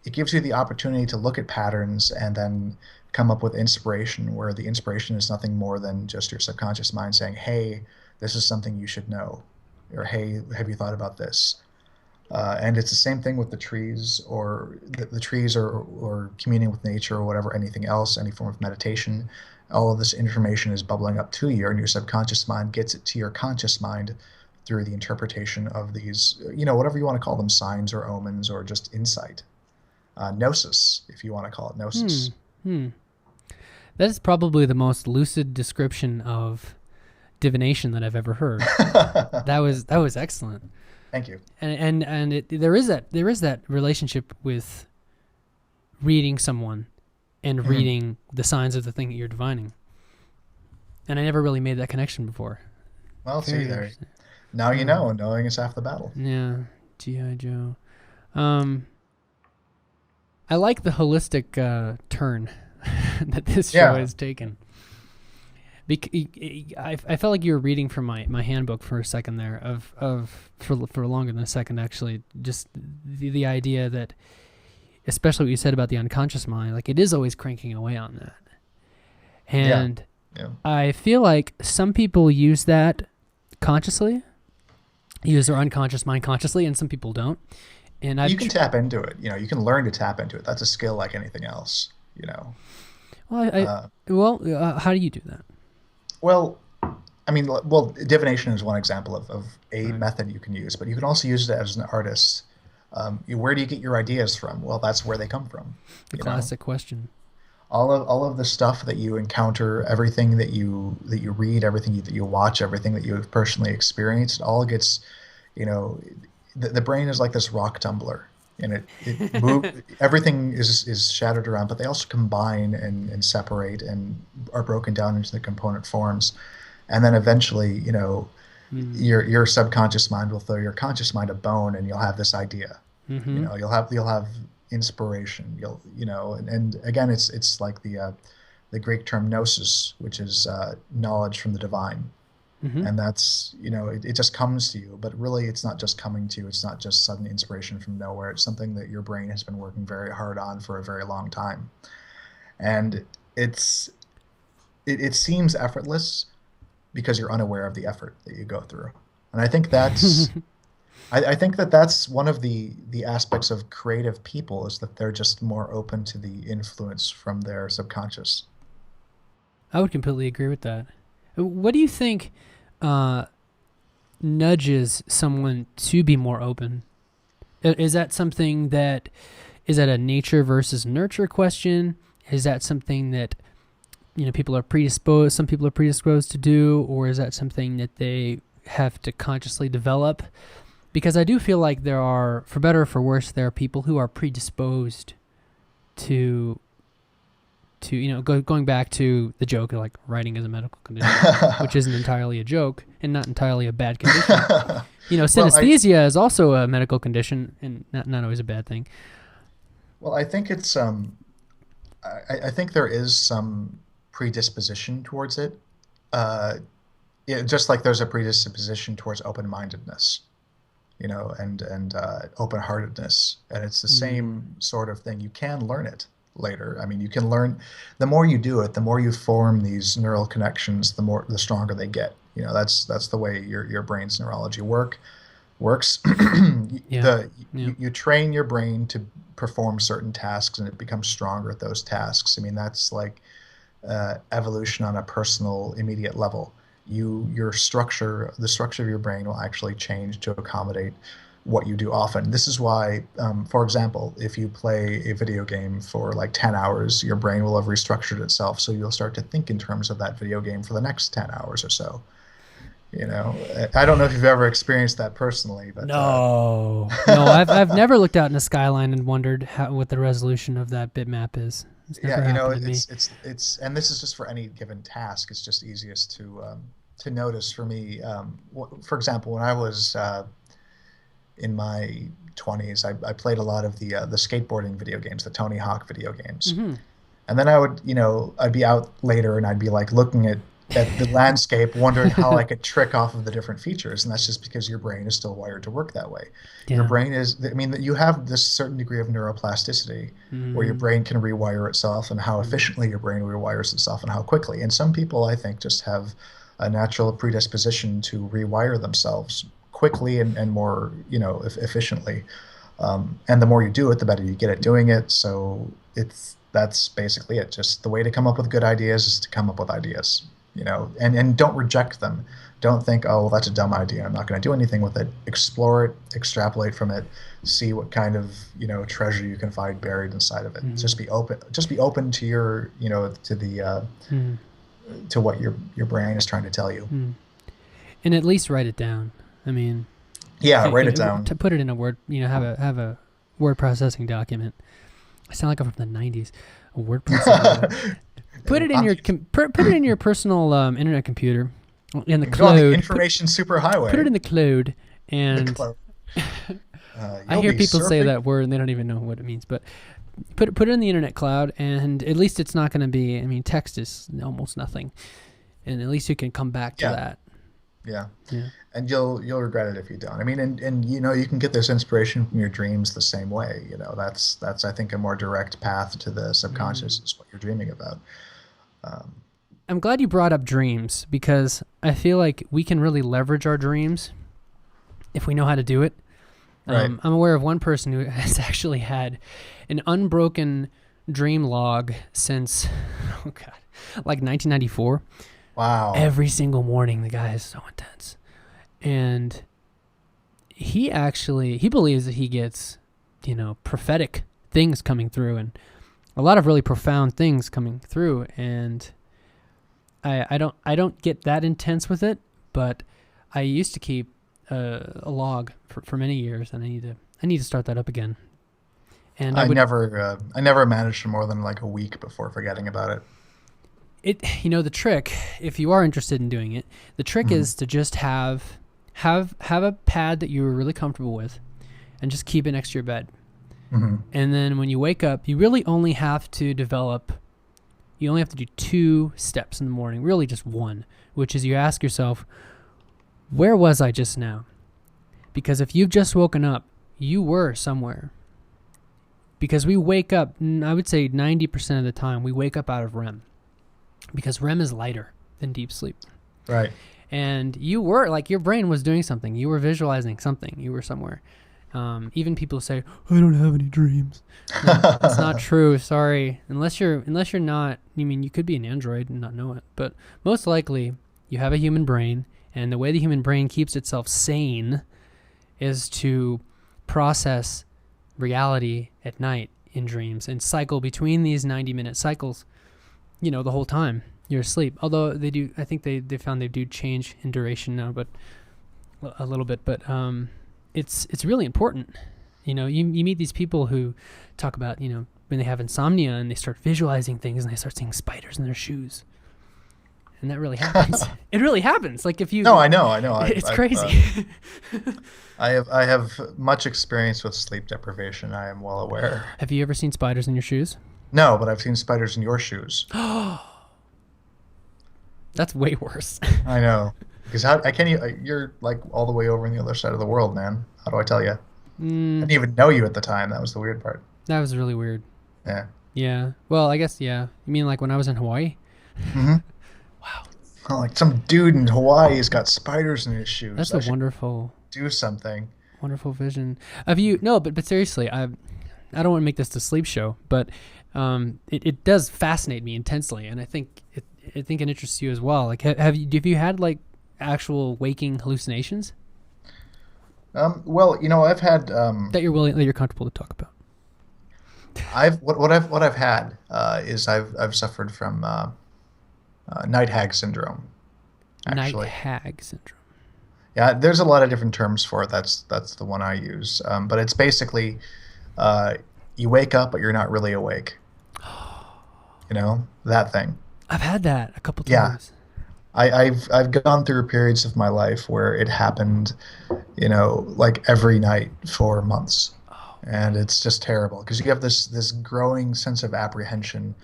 it gives you the opportunity to look at patterns and then come up with inspiration, where the inspiration is nothing more than just your subconscious mind saying, hey, this is something you should know, or hey, have you thought about this? And it's the same thing with the trees, or the trees, or communing with nature, or whatever, anything else, any form of meditation. All of this information is bubbling up to you, and your subconscious mind gets it to your conscious mind through the interpretation of these, whatever you want to call them, signs or omens or just insight. Gnosis, if you want to call it Hmm. gnosis. Hmm. That is probably the most lucid description of divination that I've ever heard. That was excellent. Thank you. There is that relationship with reading someone and Mhm. reading the signs of the thing that you're divining. And I never really made that connection before. Well, see Very there. interesting. Now you Huh. know, and knowing is half the battle. Yeah. G.I. Joe. Um, I like the holistic turn that this show Yeah. has taken. I felt like you were reading from my handbook for a second there for longer than a second actually. Just the idea that, especially what you said about the unconscious mind, like it is always cranking away on that. Yeah. And Yeah. I feel like some people use that consciously, use their unconscious mind consciously, and some people don't. And You can tap into it. You can learn to tap into it. That's a skill like anything else. well, Uh, how do you do that? well, I mean, well, divination is one example of a Right. method you can use, but you can also use it as an artist. Where do you get your ideas from? Well, that's where they come from. The You know, classic question. all of the stuff that you encounter, everything that you read, everything that you watch, everything that you have personally experienced, it all gets, you know, the brain is like this rock tumbler, and it move everything is shattered around, but they also combine and separate and are broken down into the component forms, and then eventually, Mm. your subconscious mind will throw your conscious mind a bone, and you'll have this idea. Mm-hmm. You'll have inspiration. And again, it's like the Greek term gnosis, which is knowledge from the divine, Mm-hmm. and that's it just comes to you. But really, it's not just coming to you. It's not just sudden inspiration from nowhere. It's something that your brain has been working very hard on for a very long time, and it's it seems effortless because you're unaware of the effort that you go through. And I think that's one of the aspects of creative people, is that they're just more open to the influence from their subconscious. I would completely agree with that. What do you think uh, nudges someone to be more open? Is that something that is that a nature versus nurture question? Is that something that people are predisposed? Some people are predisposed to do, or is that something that they have to consciously develop? Because I do feel like there are, for better or for worse, there are people who are predisposed to going back to the joke of like writing is a medical condition, which isn't entirely a joke and not entirely a bad condition. Well, I Synesthesia is also a medical condition and not always a bad thing. well, I think it's I think there is some. predisposition towards it. Uh, just like there's a predisposition towards open-mindedness, and open-heartedness, and it's the same sort of thing. You can learn it later. I mean, you can learn. The more you do it, the more you form these neural connections, the stronger they get. That's the way your brain's neurology works. You train your brain to perform certain tasks, and it becomes stronger at those tasks. I mean, that's like evolution on a personal, immediate level. The structure of your brain will actually change to accommodate what you do often. This is why, for example, if you play a video game for like 10 hours, your brain will have restructured itself, so you'll start to think in terms of that video game for the next 10 hours or so. I don't know if you've ever experienced that personally, but no, I've never looked out in the skyline and wondered what the resolution of that bitmap is. It's never happened to me. It's and this is just for any given task. It's just easiest to notice for me. For example, when I was in my 20s, I played a lot of the skateboarding video games, the Tony Hawk video games, and then I'd be out later and I'd be like looking at the landscape, wondering how I could trick off of the different features, and that's just because your brain is still wired to work that way. Yeah. Your brain you have this certain degree of neuroplasticity where your brain can rewire itself, and how efficiently your brain rewires itself and how quickly. And some people, I think, just have a natural predisposition to rewire themselves quickly and more, efficiently. And the more you do it, the better you get at doing it. So that's basically it. Just the way to come up with good ideas is to come up with ideas. And don't reject them. Don't think, oh, well, that's a dumb idea, I'm not going to do anything with it. Explore it, extrapolate from it, see what kind of treasure you can find buried inside of it. Just be open to your to what your brain is trying to tell you. And at least write it down. I mean, write it down. To put it in a word, have a word processing document. I sound like I'm from the 90s. A word processing. Put it in your personal internet computer, in the cloud. On the information superhighway. Put it in the cloud, and I hear people say that word and they don't even know what it means. But put it in the internet cloud, and at least it's not going to be. I mean, text is almost nothing, and at least you can come back to that. Yeah. And you'll regret it if you don't. I mean, and you can get this inspiration from your dreams the same way. That's I think a more direct path to the subconscious is what you're dreaming about. I'm glad you brought up dreams, because I feel like we can really leverage our dreams if we know how to do it. Right. I'm aware of one person who has actually had an unbroken dream log since, like 1994. Wow. Every single morning, the guy is so intense. And he believes that he gets, prophetic things coming through, and a lot of really profound things coming through. And I don't get that intense with it, but I used to keep a log for many years, and I need to start that up again. And I never managed for more than like a week before forgetting about it. The trick, if you are interested in doing it, the trick is to just have a pad that you're really comfortable with, and just keep it next to your bed. And then when you wake up, you really only have to do 2 steps in the morning, really just one, which is you ask yourself, where was I just now? Because if you've just woken up, you were somewhere. Because we wake up, I would say 90% of the time, we wake up out of REM. Because REM is lighter than deep sleep. Right. And you were, like, your brain was doing something. You were visualizing something. You were somewhere. Even people say, I don't have any dreams. No, that's not true. Sorry. Unless you're not, you could be an android and not know it. But most likely, you have a human brain. And the way the human brain keeps itself sane is to process reality at night in dreams and cycle between these 90-minute cycles, the whole time you're asleep. Although I think they found they do change in duration now, but a little bit. But it's really important. You meet these people who talk about, when they have insomnia and they start visualizing things and they start seeing spiders in their shoes. And that really happens. It really happens. Like if you... No, I know. It's crazy. I have much experience with sleep deprivation. I am well aware. Have you ever seen spiders in your shoes? No, but I've seen spiders in your shoes. That's way worse. I know. Because how I can't even, you're like all the way over on the other side of the world, man. How do I tell you? I Mm, didn't even know you at the time. That was the weird part. that was really weird. Yeah. Yeah. Well, I guess, yeah. You mean like when I was in Hawaii? Mm-hmm. Wow. Oh, like some dude in Hawaii has got spiders in his shoes. That's I a should wonderful, do something. wonderful vision. Have you, no, but seriously, I don't want to make this the sleep show, but it does fascinate me intensely. And I think it interests you as well. Like, have you had like actual waking hallucinations Well, I've had that you're comfortable to talk about? what I've had is I've suffered from night hag syndrome. Night Actually, hag syndrome. yeah. There's a lot of different terms for it. That's the one I use. But it's basically you wake up, but you're not really awake. That thing. I've had that a couple Yeah. times. I've gone through periods of my life where it happened, like every night for months, and it's just terrible because you have this growing sense of apprehension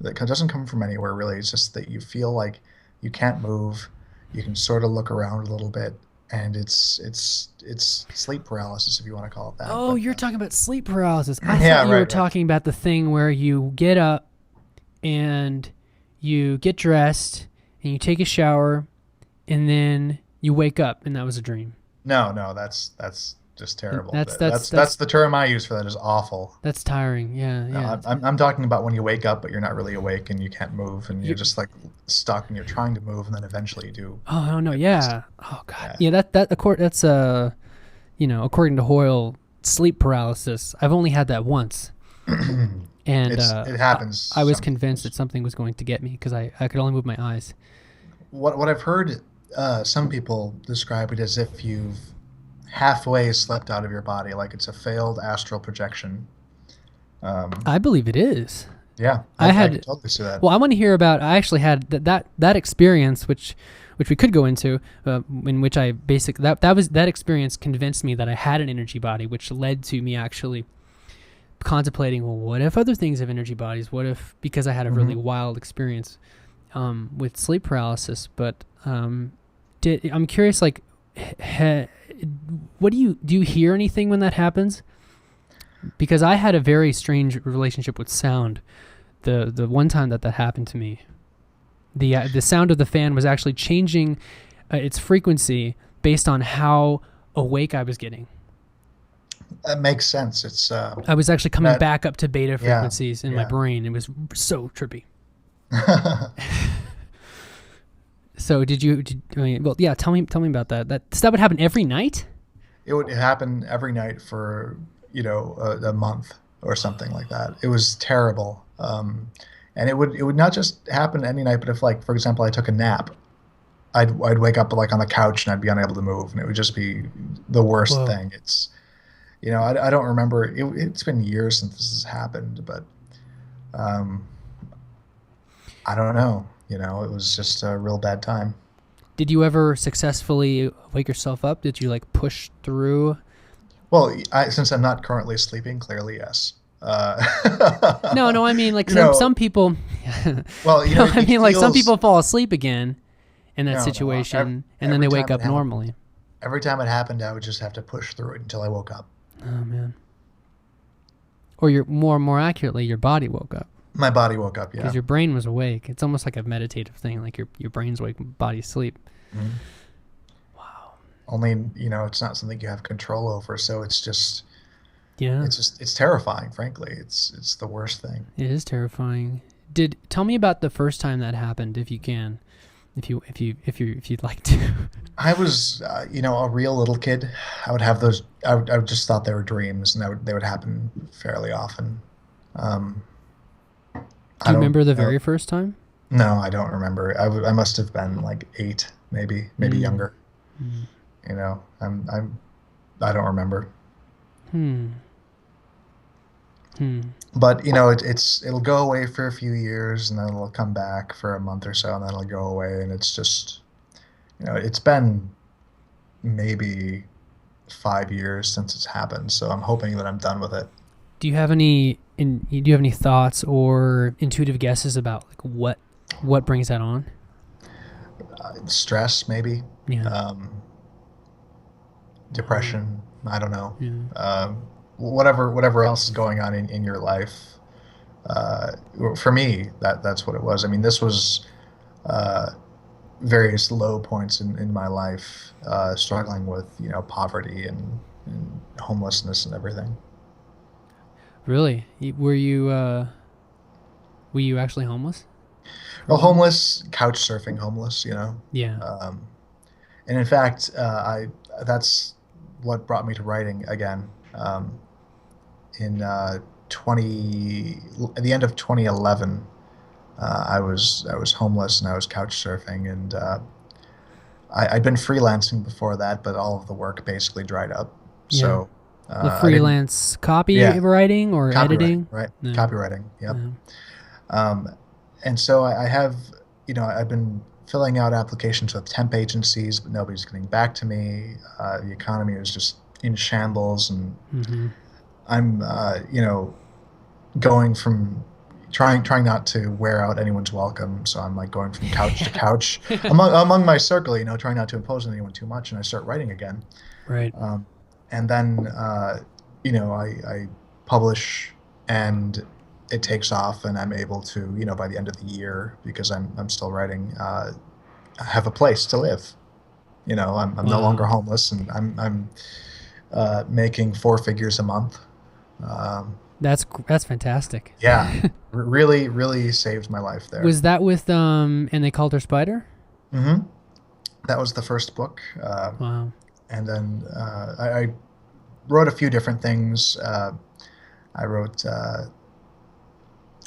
that doesn't come from anywhere really. It's just that you feel like you can't move, you can sort of look around a little bit, and it's sleep paralysis if you want to call it that. Oh, But, you're talking about sleep paralysis. I yeah, thought you were right. talking about the thing where you get up and you get dressed and you take a shower and then you wake up and that was a dream. No, that's just terrible. That's The term I use for that is awful. that's tiring. Yeah, No, yeah. I'm talking about when you wake up, but you're not really awake and you can't move, and you're just like stuck, and you're trying to move, and then eventually you do. Oh no, yeah. Oh god. Yeah. Yeah, that's according to Hoyle, sleep paralysis. I've only had that once. And It happens. I was convinced that something was going to get me because I could only move my eyes. What I've heard some people describe it as if you've halfway slept out of your body, like it's a failed astral projection. I believe it is. Yeah, I I had can totally see that. Well, I want to hear about. I actually had that experience, which we could go into, in which I basically that experience convinced me that I had an energy body, which led to me actually contemplating, well, what if other things have energy bodies? What if, because I had a really wild experience with sleep paralysis. But I'm curious, like, what do you hear anything when that happens? Because I had a very strange relationship with sound. The one time that happened to me, the sound of the fan was actually changing its frequency based on how awake I was getting. That makes sense. It's I was actually coming back up to beta frequencies in my yeah. brain. It was so trippy. So tell me about that. That would happen every night? It would happen every night for a month or something like that. It was terrible, and it would not just happen any night, but if, like, for example, I took a nap, I'd wake up like on the couch and I'd be unable to move, and it would just be the worst Whoa. thing. It's I don't remember. It's been years since this has happened, but I don't know. It was just a real bad time. Did you ever successfully wake yourself up? Did you like push through? Well, since I'm not currently sleeping, clearly yes. No, I mean like some people. Well, I mean like some feels- people fall asleep again in that No, situation, and then every they wake time up it happened- normally. Every time it happened, I would just have to push through it until I woke up. Oh man. Or more accurately, your body woke up My body woke up, yeah. because your brain was awake. It's almost like a meditative thing, like your brain's awake, body's asleep. Mhm. Wow. Only, it's not something you have control over, so it's just, Yeah. it's terrifying, frankly. It's the worst thing. It is terrifying. Tell me about the first time that happened, if you can, if you'd like to. I was, a real little kid. I would have those. I would just thought they were dreams, and they would happen fairly often. Do you remember the very first time? No, I don't remember. I must have been like 8, maybe younger. I don't remember. But it'll go away for a few years, and then it'll come back for a month or so, and then it'll go away, and it's just, it's been maybe 5 years since it's happened, so I'm hoping that I'm done with it. Do you have any thoughts or intuitive guesses about like what brings that on? Stress, maybe. Yeah. Depression. I don't know. Yeah. Whatever else is going on in your life. Uh, for me, that's what it was. I mean, this was uh, various low points in my life, struggling with poverty and homelessness and everything. Really? Were you actually homeless for a Well, while? homeless, couch surfing, homeless. Yeah. Um, and in fact, I that's what brought me to writing again. In 20 at the end of 2011, I was homeless and I was couch surfing, and I'd been freelancing before that, but all of the work basically dried up. Yeah. So The I didn't. freelance Yeah, copywriting or copywriting, editing? right? No. Copywriting. Yep. No. Um, and so I have, I've been filling out applications with temp agencies, but nobody's getting back to me. The economy is just in shambles, and Mm-hmm. I'm, going from trying not to wear out anyone's welcome. So I'm like going from couch to couch among my circle, trying not to impose on anyone too much. And I start writing again. Right. Um, and then, I publish, and it takes off, and I'm able to, by the end of the year, because I'm still writing, have a place to live. I'm no longer Wow. homeless, and I'm making four figures a month. Um, That's fantastic. yeah, really, really saved my life there. Was that with and they called her Spider? hmm That was the first book. Wow. And then I wrote a few different things. I wrote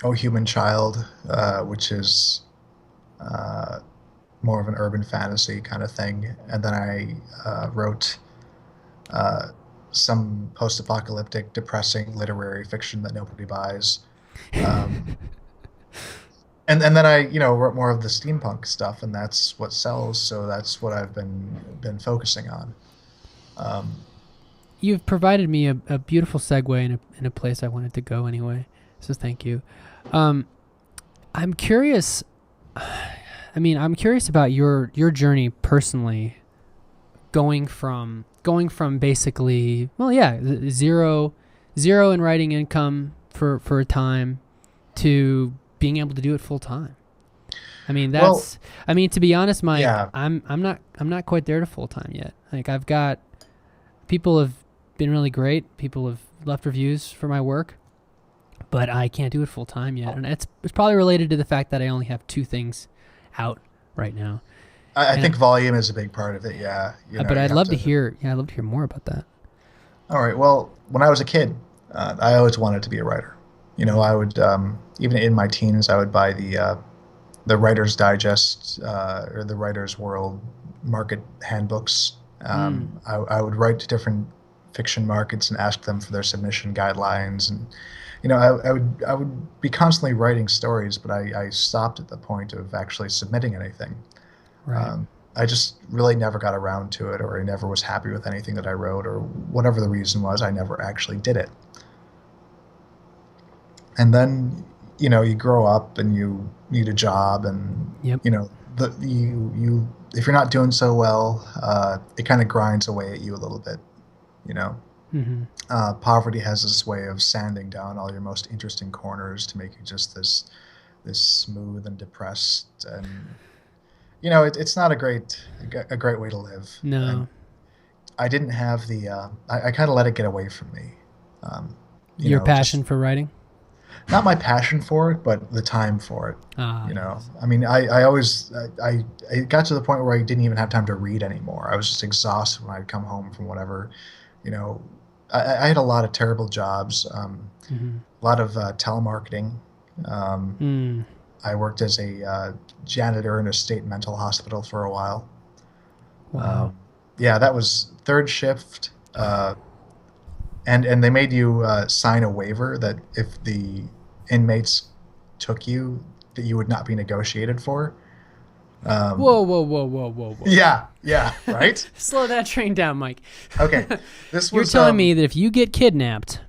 "Oh Human Child," which is uh, more of an urban fantasy kind of thing, and then I wrote uh, some post-apocalyptic, depressing literary fiction that nobody buys. Um, and then I wrote more of the steampunk stuff, and that's what sells. So that's what I've been focusing on. Um, You've provided me a beautiful segue in a place I wanted to go anyway. So thank you. Um, I'm curious. I mean, I'm curious about your journey personally, going from basically, well, yeah, zero in writing income for a time to being able to do it full time. I mean, well, to be honest, Mike, yeah, I'm not quite there to full time yet. Like I've got people have been really great. People have left reviews for my work, but I can't do it full time yet, and it's probably related to the fact that I only have two things out right now. I And think volume is a big part of it. Yeah, but you I'd have love to to. hear, yeah, I'd love to hear more about that. All right. Well, when I was a kid, I always wanted to be a writer. Mm. I would even in my teens, I would buy the Writer's Digest or the Writer's World market handbooks. Mm. I would write to different fiction markets and ask them for their submission guidelines, and I would be constantly writing stories, but I stopped at the point of actually submitting anything. Right. Um, I just really never got around to it, or I never was happy with anything that I wrote, or whatever the reason was, I never actually did it. And then, you grow up and you need a job, and Yep. you if you're not doing so well, it kind of grinds away at you a little bit. You know, Mm-hmm. Poverty has this way of sanding down all your most interesting corners to make you just this smooth and depressed, and it's not a great way to live. And No, I didn't have I kind of let it get away from me. Um, your just passion for writing. not my passion for it, but the time for it. Ah, yes. I mean, I always I got to the point where I didn't even have time to read anymore. I was just exhausted when I'd come home from whatever. You know, I had a lot of terrible jobs, Mm-hmm. a lot of telemarketing. Um, Mm. I worked as a janitor in a state mental hospital for a while. Wow. Um, yeah, that was third shift. And they made you sign a waiver that if the inmates took you, that you would not be negotiated for. Um, Whoa, whoa, whoa, whoa, whoa, whoa. yeah, right. Slow that train down, Mike. Okay, this You're was telling me that if you get kidnapped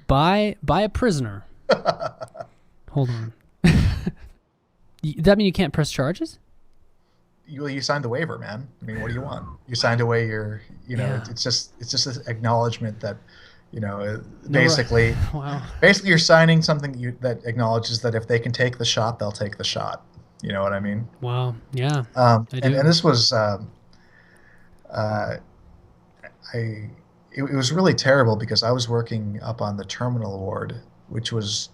by a prisoner, hold on. Does that mean you can't press charges? you signed the waiver, man. I mean, what do you want? You signed away your, Yeah. it's just an acknowledgement that, No. basically, Wow. you're signing something that acknowledges that if they can take the shot, they'll take the shot. You know what I mean? Wow. Yeah. I And do. this was, uh, I, it was really terrible because I was working up on the terminal ward, which was,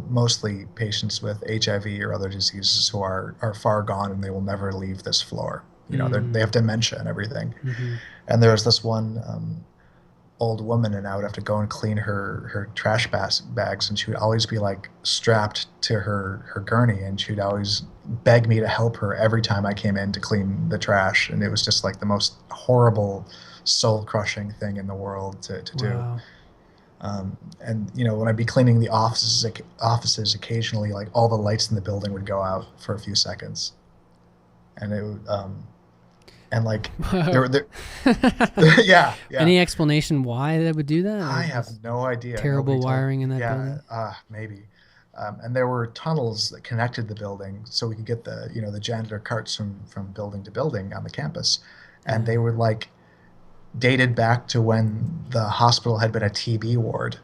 mostly patients with HIV or other diseases who are far gone and they will never leave this floor. They have dementia and everything. Mm-hmm. And there was this one old woman, and I would have to go and clean her trash bags, and she would always be like strapped to her gurney, and she'd always beg me to help her every time I came in to clean the trash, and it was just like the most horrible, soul crushing thing in the world to do. Wow. And when I'd be cleaning the offices occasionally, like all the lights in the building would go out for a few seconds, and it would, and like there yeah. Any explanation why they would do that? I have no idea. Terrible wiring in that building. Maybe. And there were tunnels that connected the building, so we could get the janitor carts from building to building on the campus, and they were like dated back to when the hospital had been a TB ward.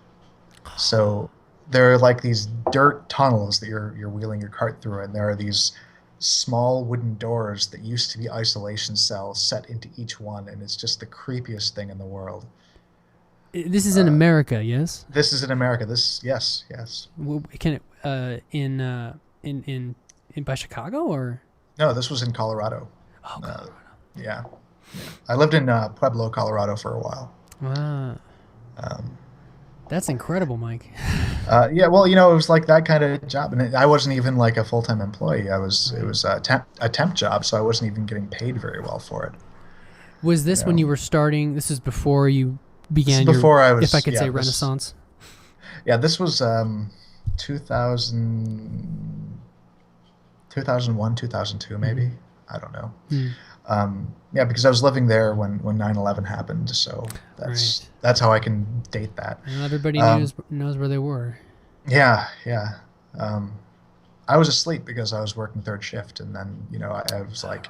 So there are like these dirt tunnels that you're wheeling your cart through, and there are these small wooden doors that used to be isolation cells set into each one, and it's just the creepiest thing in the world. This is in America, yes. This is in America. Yes. Can it in by Chicago or? No, this was in Colorado. Oh, Colorado. Yeah. I lived in Pueblo, Colorado for a while. Wow. That's incredible, Mike. Yeah, well, it was like that kind of job, and I wasn't even like a full-time employee. It was a temp job, so I wasn't even getting paid very well for it. Was this when you were starting? This is before you began before I was, if I could say, Renaissance. This was 2001, 2002, maybe. I don't know. Because I was living there when 9/11 happened, so that's how I can date that. And everybody knows where they were. Yeah. I was asleep because I was working third shift, and then I was like,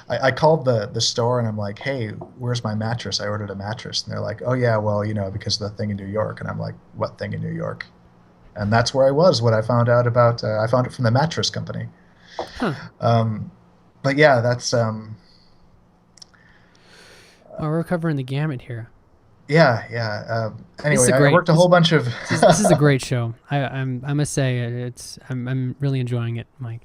I called the store and I'm like, hey, where's my mattress? I ordered a mattress, and they're like, oh yeah, well because of the thing in New York, and I'm like, what thing in New York? And that's where I was when I found out about. I found it from the mattress company. Huh. But yeah, that's. We're covering the gamut here. Yeah. Anyway, I worked a whole bunch of. This is a great show. I must say I'm really enjoying it, Mike.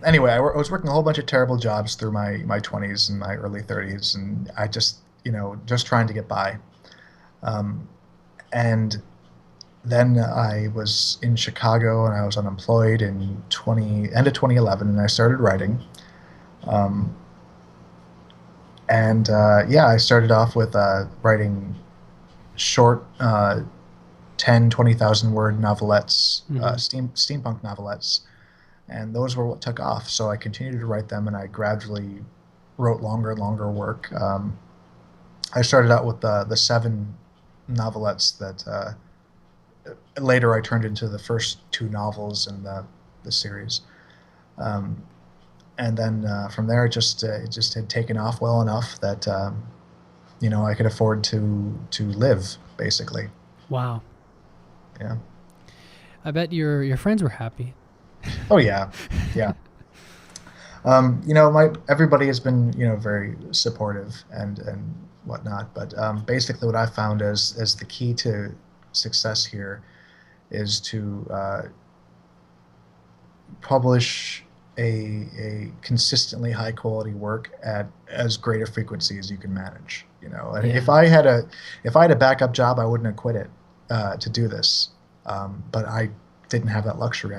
Anyway, I was working a whole bunch of terrible jobs through my 20s and my early 30s, and I just just trying to get by. And then I was in Chicago and I was unemployed in end of 2011, and I started writing. I started off with writing short 20,000 word novelettes, steampunk novelettes, and those were what took off. So I continued to write them, and I gradually wrote longer and longer work. I started out with the 7 novelettes that later I turned into the first 2 novels in the series. And then from there, it just had taken off well enough that I could afford to live, basically. Wow. Yeah. I bet your friends were happy. Oh yeah. Everybody has been very supportive and whatnot, but basically what I found as the key to success here is to publish a consistently high quality work at as great a frequency as you can manage. And if I had a backup job, I wouldn't have quit it to do this. But I didn't have that luxury.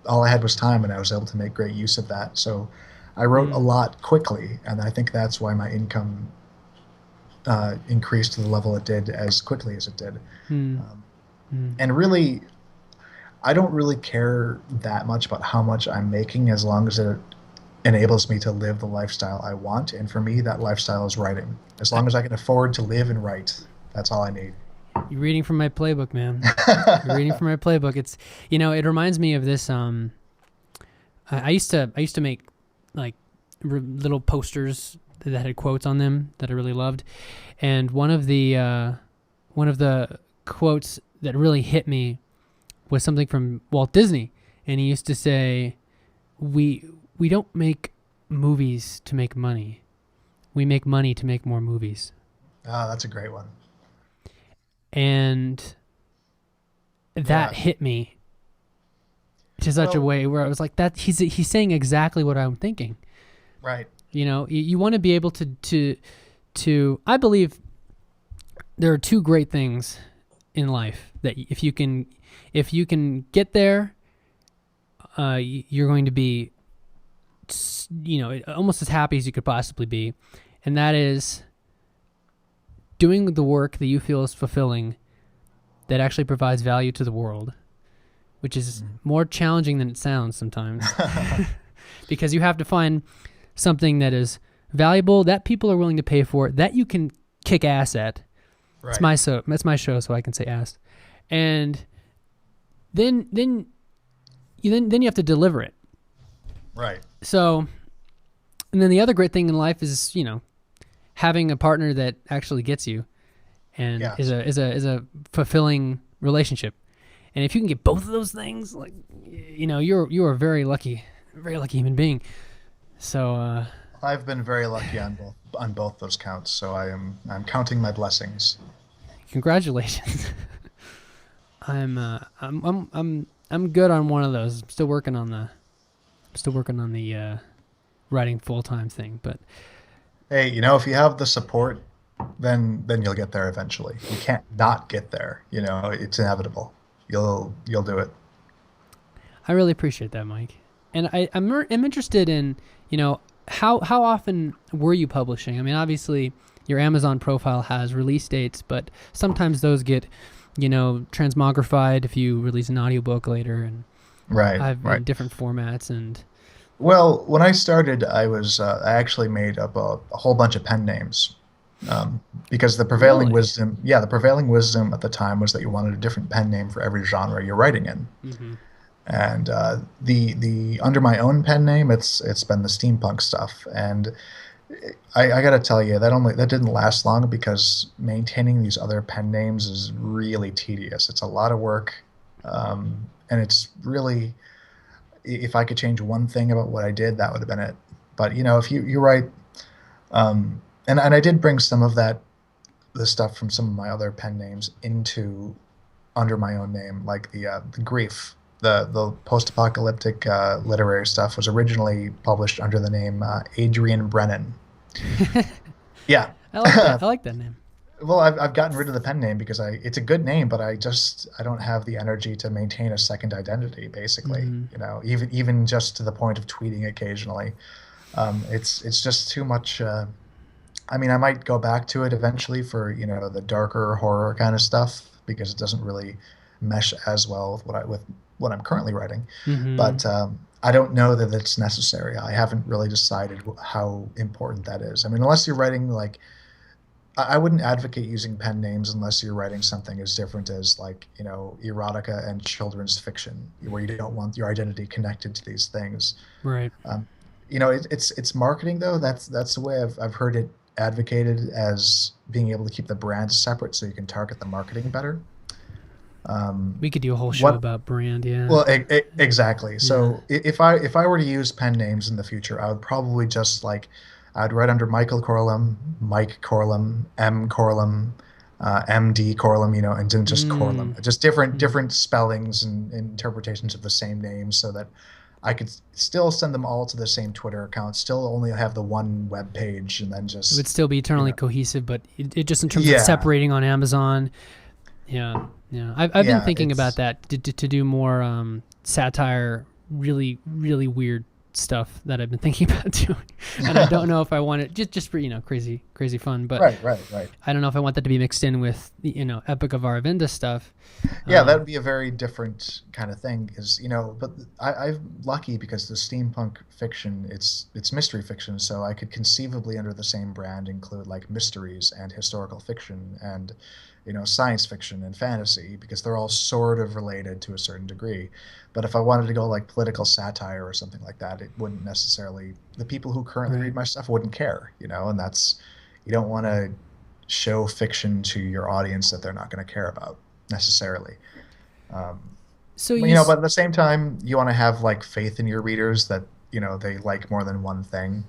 All I had was time, and I was able to make great use of that. So I wrote a lot quickly, and I think that's why my income increased to the level it did as quickly as it did. And really, I don't really care that much about how much I'm making, as long as it enables me to live the lifestyle I want. And for me, that lifestyle is writing. As long as I can afford to live and write, that's all I need. You're reading from my playbook, man. You're reading from my playbook. It's it reminds me of this. I used to make like little posters that had quotes on them that I really loved, and one of the quotes that really hit me was something from Walt Disney, and he used to say, "We don't make movies to make money. We make money to make more movies." Oh, that's a great one. And that hit me to such a way where I was like, "That he's saying exactly what I'm thinking." Right. You know, you want to be able to. I believe there are two great things in life that if you can get there, you're going to be, almost as happy as you could possibly be, and that is doing the work that you feel is fulfilling, that actually provides value to the world, which is more challenging than it sounds sometimes, because you have to find something that is valuable, that people are willing to pay for, that you can kick ass at. Right. That's my show, so I can say ass. And then you have to deliver it. Right. So, and then the other great thing in life is, having a partner that actually gets you, and is a fulfilling relationship. And if you can get both of those things, like, you're a very lucky human being. So I've been very lucky on both those counts. So I'm counting my blessings. Congratulations. I'm good on one of those. I'm still working on the writing full-time thing, but hey, if you have the support, then you'll get there eventually. You can't not get there. It's inevitable. You'll do it. I really appreciate that, Mike. And I'm interested in, how often were you publishing? I mean, obviously your Amazon profile has release dates, but sometimes those get, transmogrified if you release an audiobook later, and I've in different formats. And well, when I started, I actually made up a whole bunch of pen names, because the prevailing wisdom at the time was that you wanted a different pen name for every genre you're writing in. Mm-hmm. And the under my own pen name, it's been the steampunk stuff, and I gotta tell you that didn't last long, because maintaining these other pen names is really tedious. It's a lot of work, and it's really, if I could change one thing about what I did, that would have been it. But if you write, and I did bring some of the stuff from some of my other pen names into under my own name, like the grief. The post-apocalyptic literary stuff was originally published under the name Adrian Brennan. Yeah. I like that. I like that name. Well, I've gotten rid of the pen name because it's a good name, but I don't have the energy to maintain a second identity, basically. Mm-hmm. Even just to the point of tweeting occasionally. It's just too much. I mean, I might go back to it eventually for the darker horror kind of stuff, because it doesn't really mesh as well with what I'm currently writing. Mm-hmm. But I don't know that it's necessary. I haven't really decided how important that is. I mean, unless you're writing I wouldn't advocate using pen names unless you're writing something as different as erotica and children's fiction, where you don't want your identity connected to these things. Right. It's marketing though. That's the way I've heard it advocated, as being able to keep the brand separate so you can target the marketing better. We could do a whole show about brand, yeah. Well, exactly. So if I were to use pen names in the future, I would probably just I'd write under Michael Coorlim, Mike Coorlim, M Coorlim, MD Coorlim, and then just Coorlim, just different spellings and interpretations of the same name, so that I could still send them all to the same Twitter account, still only have the one web page, and then just... It would still be eternally cohesive, but it just in terms of separating on Amazon... Yeah. I've been thinking about that to do more satire, really, really weird stuff that I've been thinking about doing, and I don't know if I want it just for crazy fun. But right. I don't know if I want that to be mixed in with Epic of Aravinda stuff. Yeah, that would be a very different kind of thing. But I'm lucky because the steampunk fiction, it's mystery fiction, so I could conceivably under the same brand include mysteries and historical fiction and science fiction and fantasy, because they're all sort of related to a certain degree. But if I wanted to go like political satire or something like that, it wouldn't necessarily, the people who currently Right. read my stuff wouldn't care, and you don't want to show fiction to your audience that they're not going to care about necessarily. Um, So but at the same time, you want to have like faith in your readers that, they like more than one thing.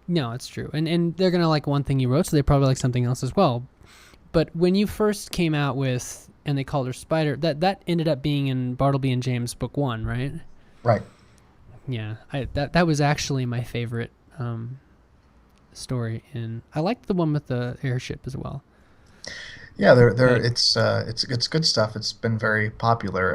no, it's true. And they're going to like one thing you wrote, so they probably like something else as well. But when you first came out with, and they called her Spider, that ended up being in Bartleby and James book 1, right? Right. Yeah, that was actually my favorite story, and I liked the one with the airship as well. Yeah, But it's good stuff. It's been very popular.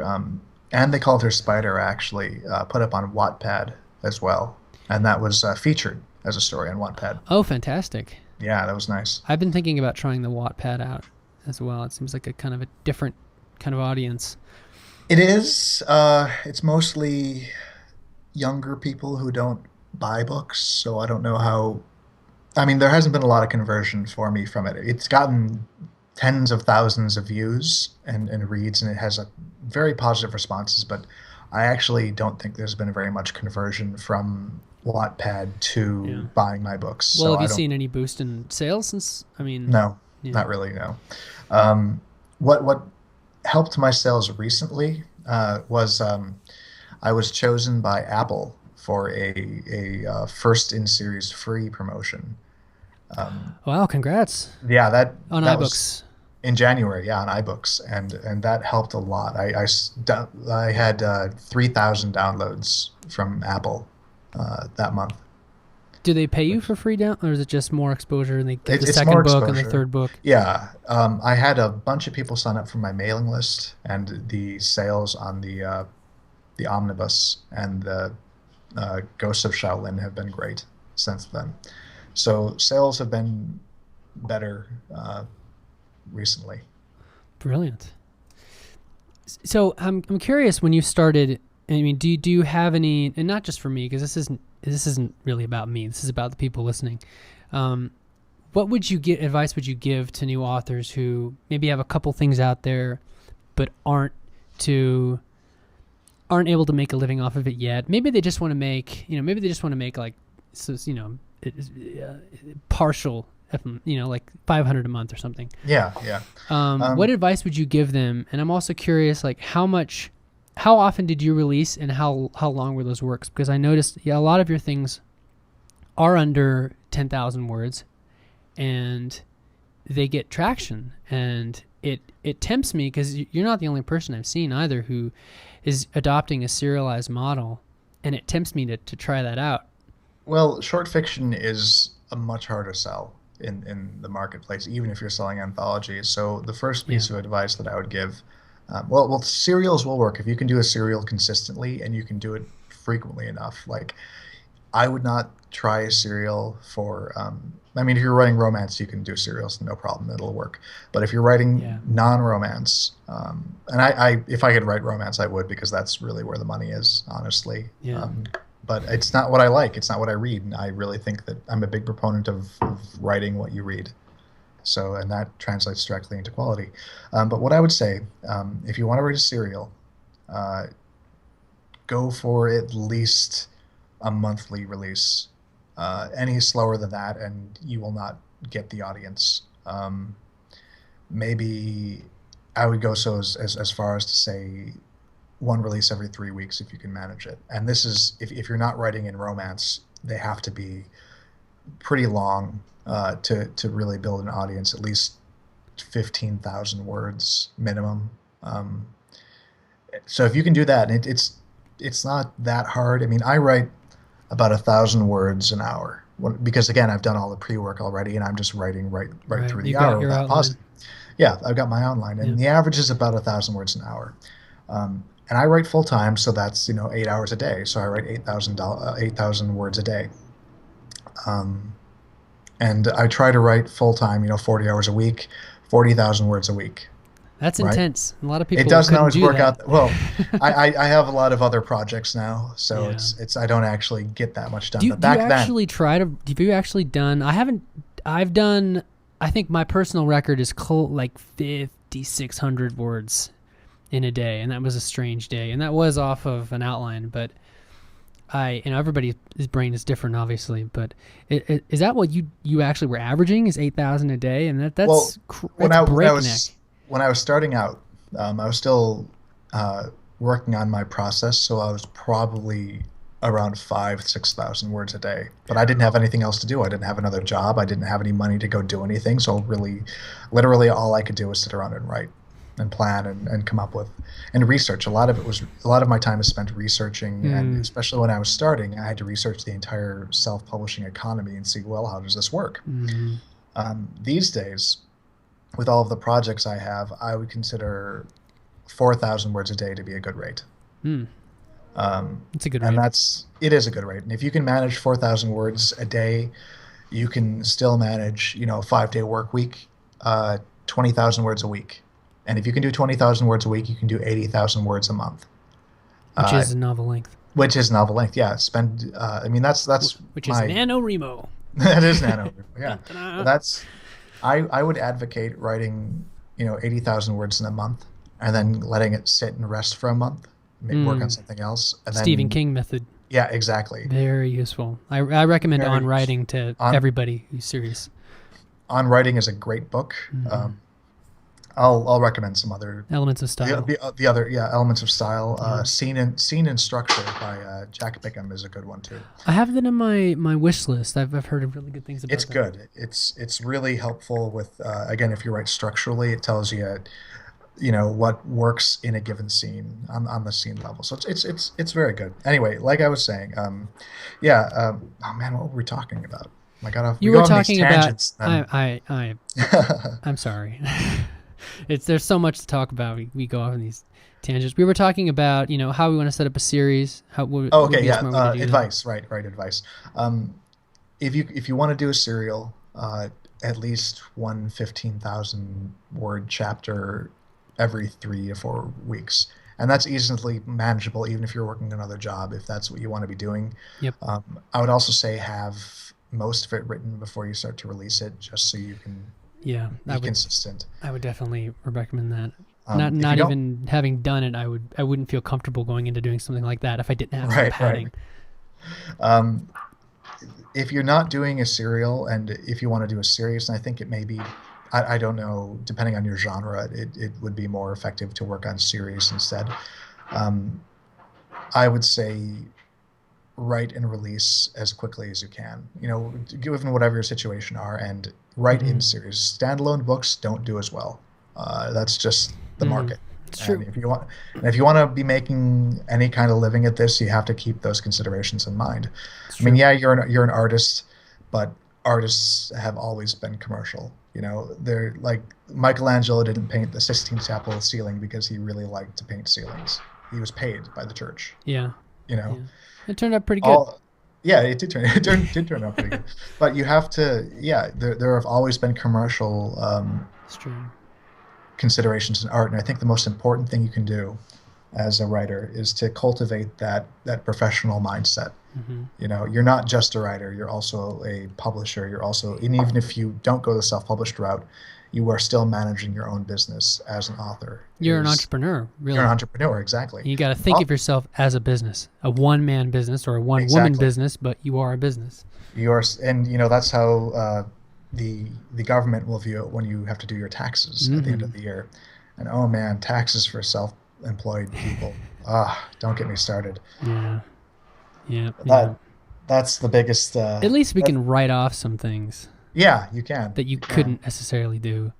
And they called her Spider actually put up on Wattpad as well, and that was featured as a story on Wattpad. oh, fantastic! Yeah, that was nice. I've been thinking about trying the Wattpad out as well. It seems like a kind of a different kind of audience. It is. It's mostly younger people who don't buy books, so I don't know how. I mean, there hasn't been a lot of conversion for me from it. It's gotten tens of thousands of views and reads, and it has a very positive responses. But I actually don't think there's been very much conversion from Wattpad Yeah. to buying my books. Well, So have I you don't. seen any boost in sales since? I mean, No, yeah. not really. No. What helped my sales recently was I was chosen by Apple for a first in series free promotion. Wow, congrats Yeah, on that was iBooks. in January. Yeah, on iBooks, and that helped a lot. I had 3,000 downloads from Apple that month. Do they pay you Which for free down, or is it just more exposure and they get the it's more second book and the exposure. third book? Yeah, I had a bunch of people sign up for my mailing list, and the sales on the omnibus and the Ghosts of Shaolin have been great since then. So sales have been better recently. Brilliant. So I'm curious, when you started. I mean, do you have any? And not just for me, because this isn't really about me. This is about the people listening. What would you get advice would you give to new authors who maybe have a couple things out there, but aren't able to make a living off of it yet? Maybe they just want to make, maybe they just want to make like, so, partial, like 500 a month or something. Yeah, yeah. What advice would you give them? And I'm also curious, like how often did you release, and how long were those works? Because I noticed, a lot of your things are under 10,000 words, and they get traction, and it tempts me, because you're not the only person I've seen either who is adopting a serialized model, and it tempts me to try that out. Well, short fiction is a much harder sell in the marketplace, even if you're selling anthologies. So the first Yeah. piece of advice that I would give, well, serials will work if you can do a serial consistently and you can do it frequently enough. Like, I would not try a serial for. I mean, if you're writing romance, you can do serials, no problem, it'll work. But if you're writing Yeah. non-romance, and if I could write romance, I would, because that's really where the money is, honestly. Yeah. But it's not what I like. It's not what I read. And I really think that I'm a big proponent of writing what you read. So, and that translates directly into quality. But what I would say, if you want to write a serial, uh, go for at least a monthly release. Any slower than that, and you will not get the audience. Maybe I would go as far as to say one release every 3 weeks if you can manage it. And this is if you're not writing in romance, they have to be pretty long to really build an audience, at least 15,000 words minimum. So if you can do that, and it's not that hard. I mean, I write about 1,000 words an hour because again, I've done all the pre-work already, and I'm just writing right Right. through You the got hour your without outline. pausing. Yeah, I've got my outline, Yeah. and the average is about 1,000 words an hour. And I write full time, so that's 8 hours a day. So I write 8,000 words a day. And I try to write full time, 40 hours a week, 40,000 words a week. That's Right. intense. A lot of people It doesn't couldn't always do work that. out. Well, I have a lot of other projects now, so Yeah. it's I don't actually get that much done. Do you, But do you back then, actually try to? Have you actually done? I haven't. I've done I think my personal record is like 5,600 words in a day, and that was a strange day, and that was off of an outline, but everybody's brain is different, obviously, but is that what you actually were averaging, is 8,000 a day? And that's breakneck. When I was starting out, I was still working on my process, so I was probably around 6,000 words a day. But I didn't have anything else to do. I didn't have another job. I didn't have any money to go do anything. So really, literally, all I could do was sit around and write and plan and come up with and research. A lot of my time is spent researching, and especially when I was starting, I had to research the entire self-publishing economy and see, well, how does this work? These days, with all of the projects I have, I would consider 4,000 words a day to be a good rate. It's a good rate. And it is a good rate. And if you can manage 4,000 words a day, you can still manage, a 5-day work week, 20,000 words a week. And if you can do 20,000 words a week, you can do 80,000 words a month. Which is novel length. Which is novel length, yeah. That's which is NaNoWriMo. That is NaNoWriMo, yeah. I would advocate writing, 80,000 words in a month, and then letting it sit and rest for a month, work on something else. And Stephen King method. Yeah, exactly. Very useful. I recommend On Writing to everybody who's serious. On Writing is a great book. I'll recommend some other Elements of Style. The other Elements of Style. Scene and Structure by Jack Bickham is a good one too. I have that in my wish list. I've heard of really good things about it. It's good. It's really helpful with again, if you write structurally, it tells you what works in a given scene on the scene level. So it's very good. Anyway, like I was saying, oh man, what were we talking about? I got off. You were talking about. I'm sorry. There's so much to talk about. We go off on these tangents. We were talking about how we want to set up a series. Advice. Right, advice. If you want to do a serial, at least one 15,000 word chapter every 3 to 4 weeks, and that's easily manageable even if you're working another job, if that's what you want to be doing. Yep. I would also say have most of it written before you start to release it, just so you can be consistent. I would definitely recommend that. Not even having done it, I wouldn't feel comfortable going into doing something like that if I didn't have some padding. Right. If you're not doing a serial, and if you want to do a series, and I think it may be, I don't know, depending on your genre, it would be more effective to work on series instead. I would say write and release as quickly as you can, given whatever your situation are, and write in series. Standalone books don't do as well. That's just the market. It's true. And if you want to be making any kind of living at this, you have to keep those considerations in mind. I mean, you're an artist, but artists have always been commercial. They're like Michelangelo didn't paint the Sistine Chapel ceiling because he really liked to paint ceilings. He was paid by the church. Yeah. Yeah. It turned out pretty good. It did turn out pretty good. But you have to, there have always been commercial considerations in art, and I think the most important thing you can do as a writer is to cultivate that professional mindset. You're not just a writer, you're also a publisher, and even if you don't go the self-published route, you are still managing your own business as an author. You're an entrepreneur, really. You're an entrepreneur, exactly. You got to think of yourself as a business, a one-man business or a one-woman business, but you are a business. That's how the government will view it when you have to do your taxes at the end of the year. And oh man, taxes for self-employed people. Don't get me started. Yeah. That's the biggest. At least we can write off some things. Yeah, you can. That you couldn't necessarily do.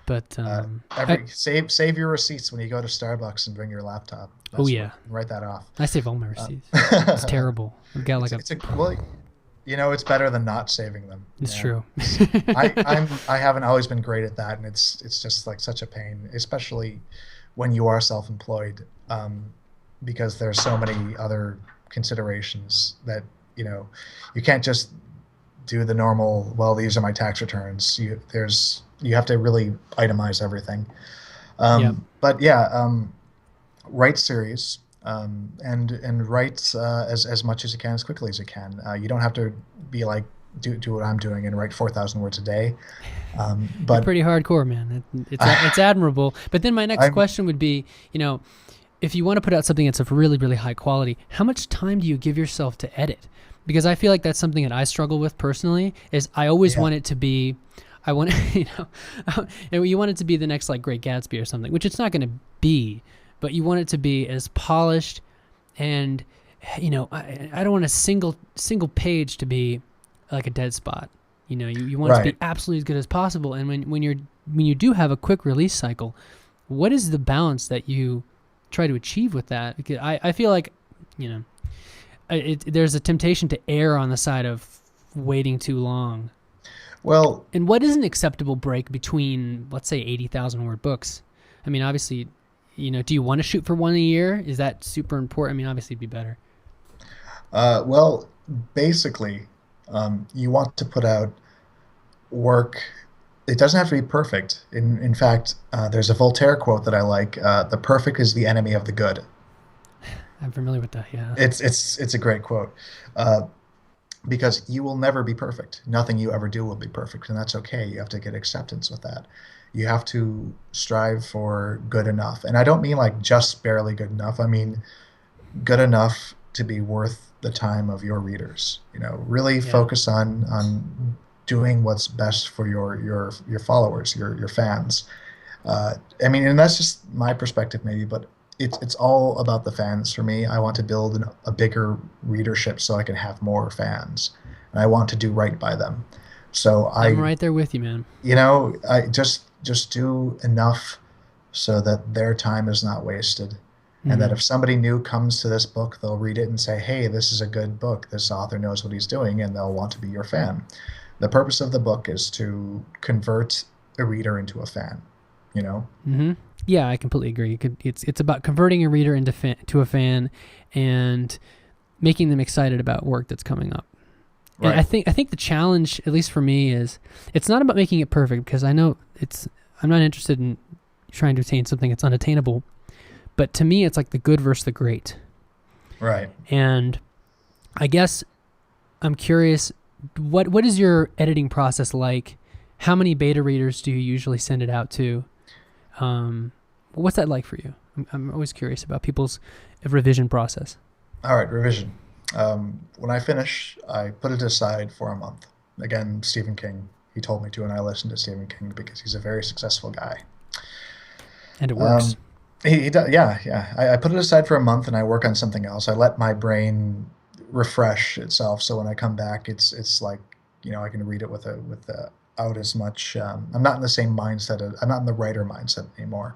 But save your receipts when you go to Starbucks and bring your laptop. Write that off. I save all my receipts. It's terrible. I've got it's better than not saving them. It's true. I haven't always been great at that, and it's just like such a pain, especially when you are self-employed, because there's so many other considerations that you can't just do the normal. Well, these are my tax returns. You have to really itemize everything. But write series. And write as much as you can, as quickly as you can. You don't have to be like do what I'm doing and write 4,000 words a day. You're But pretty hardcore, man. It's admirable. But then my next I'm question would be, if you want to put out something that's of really, really high quality, how much time do you give yourself to edit? Because I feel like that's something that I struggle with personally. Is I always yeah want it to be, I want you want it to be the next like Great Gatsby or something, which it's not going to be, but you want it to be as polished and I don't want a single page to be like a dead spot. You want it to be right. absolutely as good as possible. And when you do have a quick release cycle, what is the balance that you try to achieve with that? Because I feel like, there's a temptation to err on the side of waiting too long. Well, And what is an acceptable break between, let's say, 80,000 word books? I mean, obviously, do you want to shoot for one a year? Is that super important? I mean, obviously, it'd be better. well, basically, you want to put out work. It doesn't have to be perfect. In fact, there's a Voltaire quote that I like: "The perfect is the enemy of the good." I'm familiar with that. Yeah. It's a great quote, uh, because you will never be perfect. Nothing you ever do will be perfect, and that's okay. You have to get acceptance with that. You have to strive for good enough, and I don't mean like just barely good enough. I mean good enough to be worth the time of your readers. Really Yeah. focus on doing what's best for your followers, your fans. I mean, and that's just my perspective, maybe, but it's all about the fans for me. I want to build a bigger readership so I can have more fans, and I want to do right by them. So I'm I, right there with you, man. I just do enough so that their time is not wasted, and that Hmm. if somebody new comes to this book, they'll read it and say, "Hey, this is a good book. This author knows what he's doing," and they'll want to be your fan. The purpose of the book is to convert a reader into a fan. You know? Hmm. Yeah, I completely agree. It's about converting a reader to a fan and making them excited about work that's coming up. And I Right. think I think the challenge, at least for me, is it's not about making it perfect because I know I'm not interested in trying to attain something that's unattainable. But to me, it's like the good versus the great. Right. And I guess I'm curious, what is your editing process like? How many beta readers do you usually send it out to? Um, what's that like for you? I'm always curious about people's revision process. All right. Revision. When I finish, I put it aside for a month. Again, Stephen King. He told me to, and I listened to Stephen King because he's a very successful guy. And it works. Um, he does, yeah, yeah. I put it aside for a month and I work on something else. I let my brain refresh itself, so when I come back, it's like I can read it out as much. I'm not in the same mindset. I'm not in the writer mindset anymore,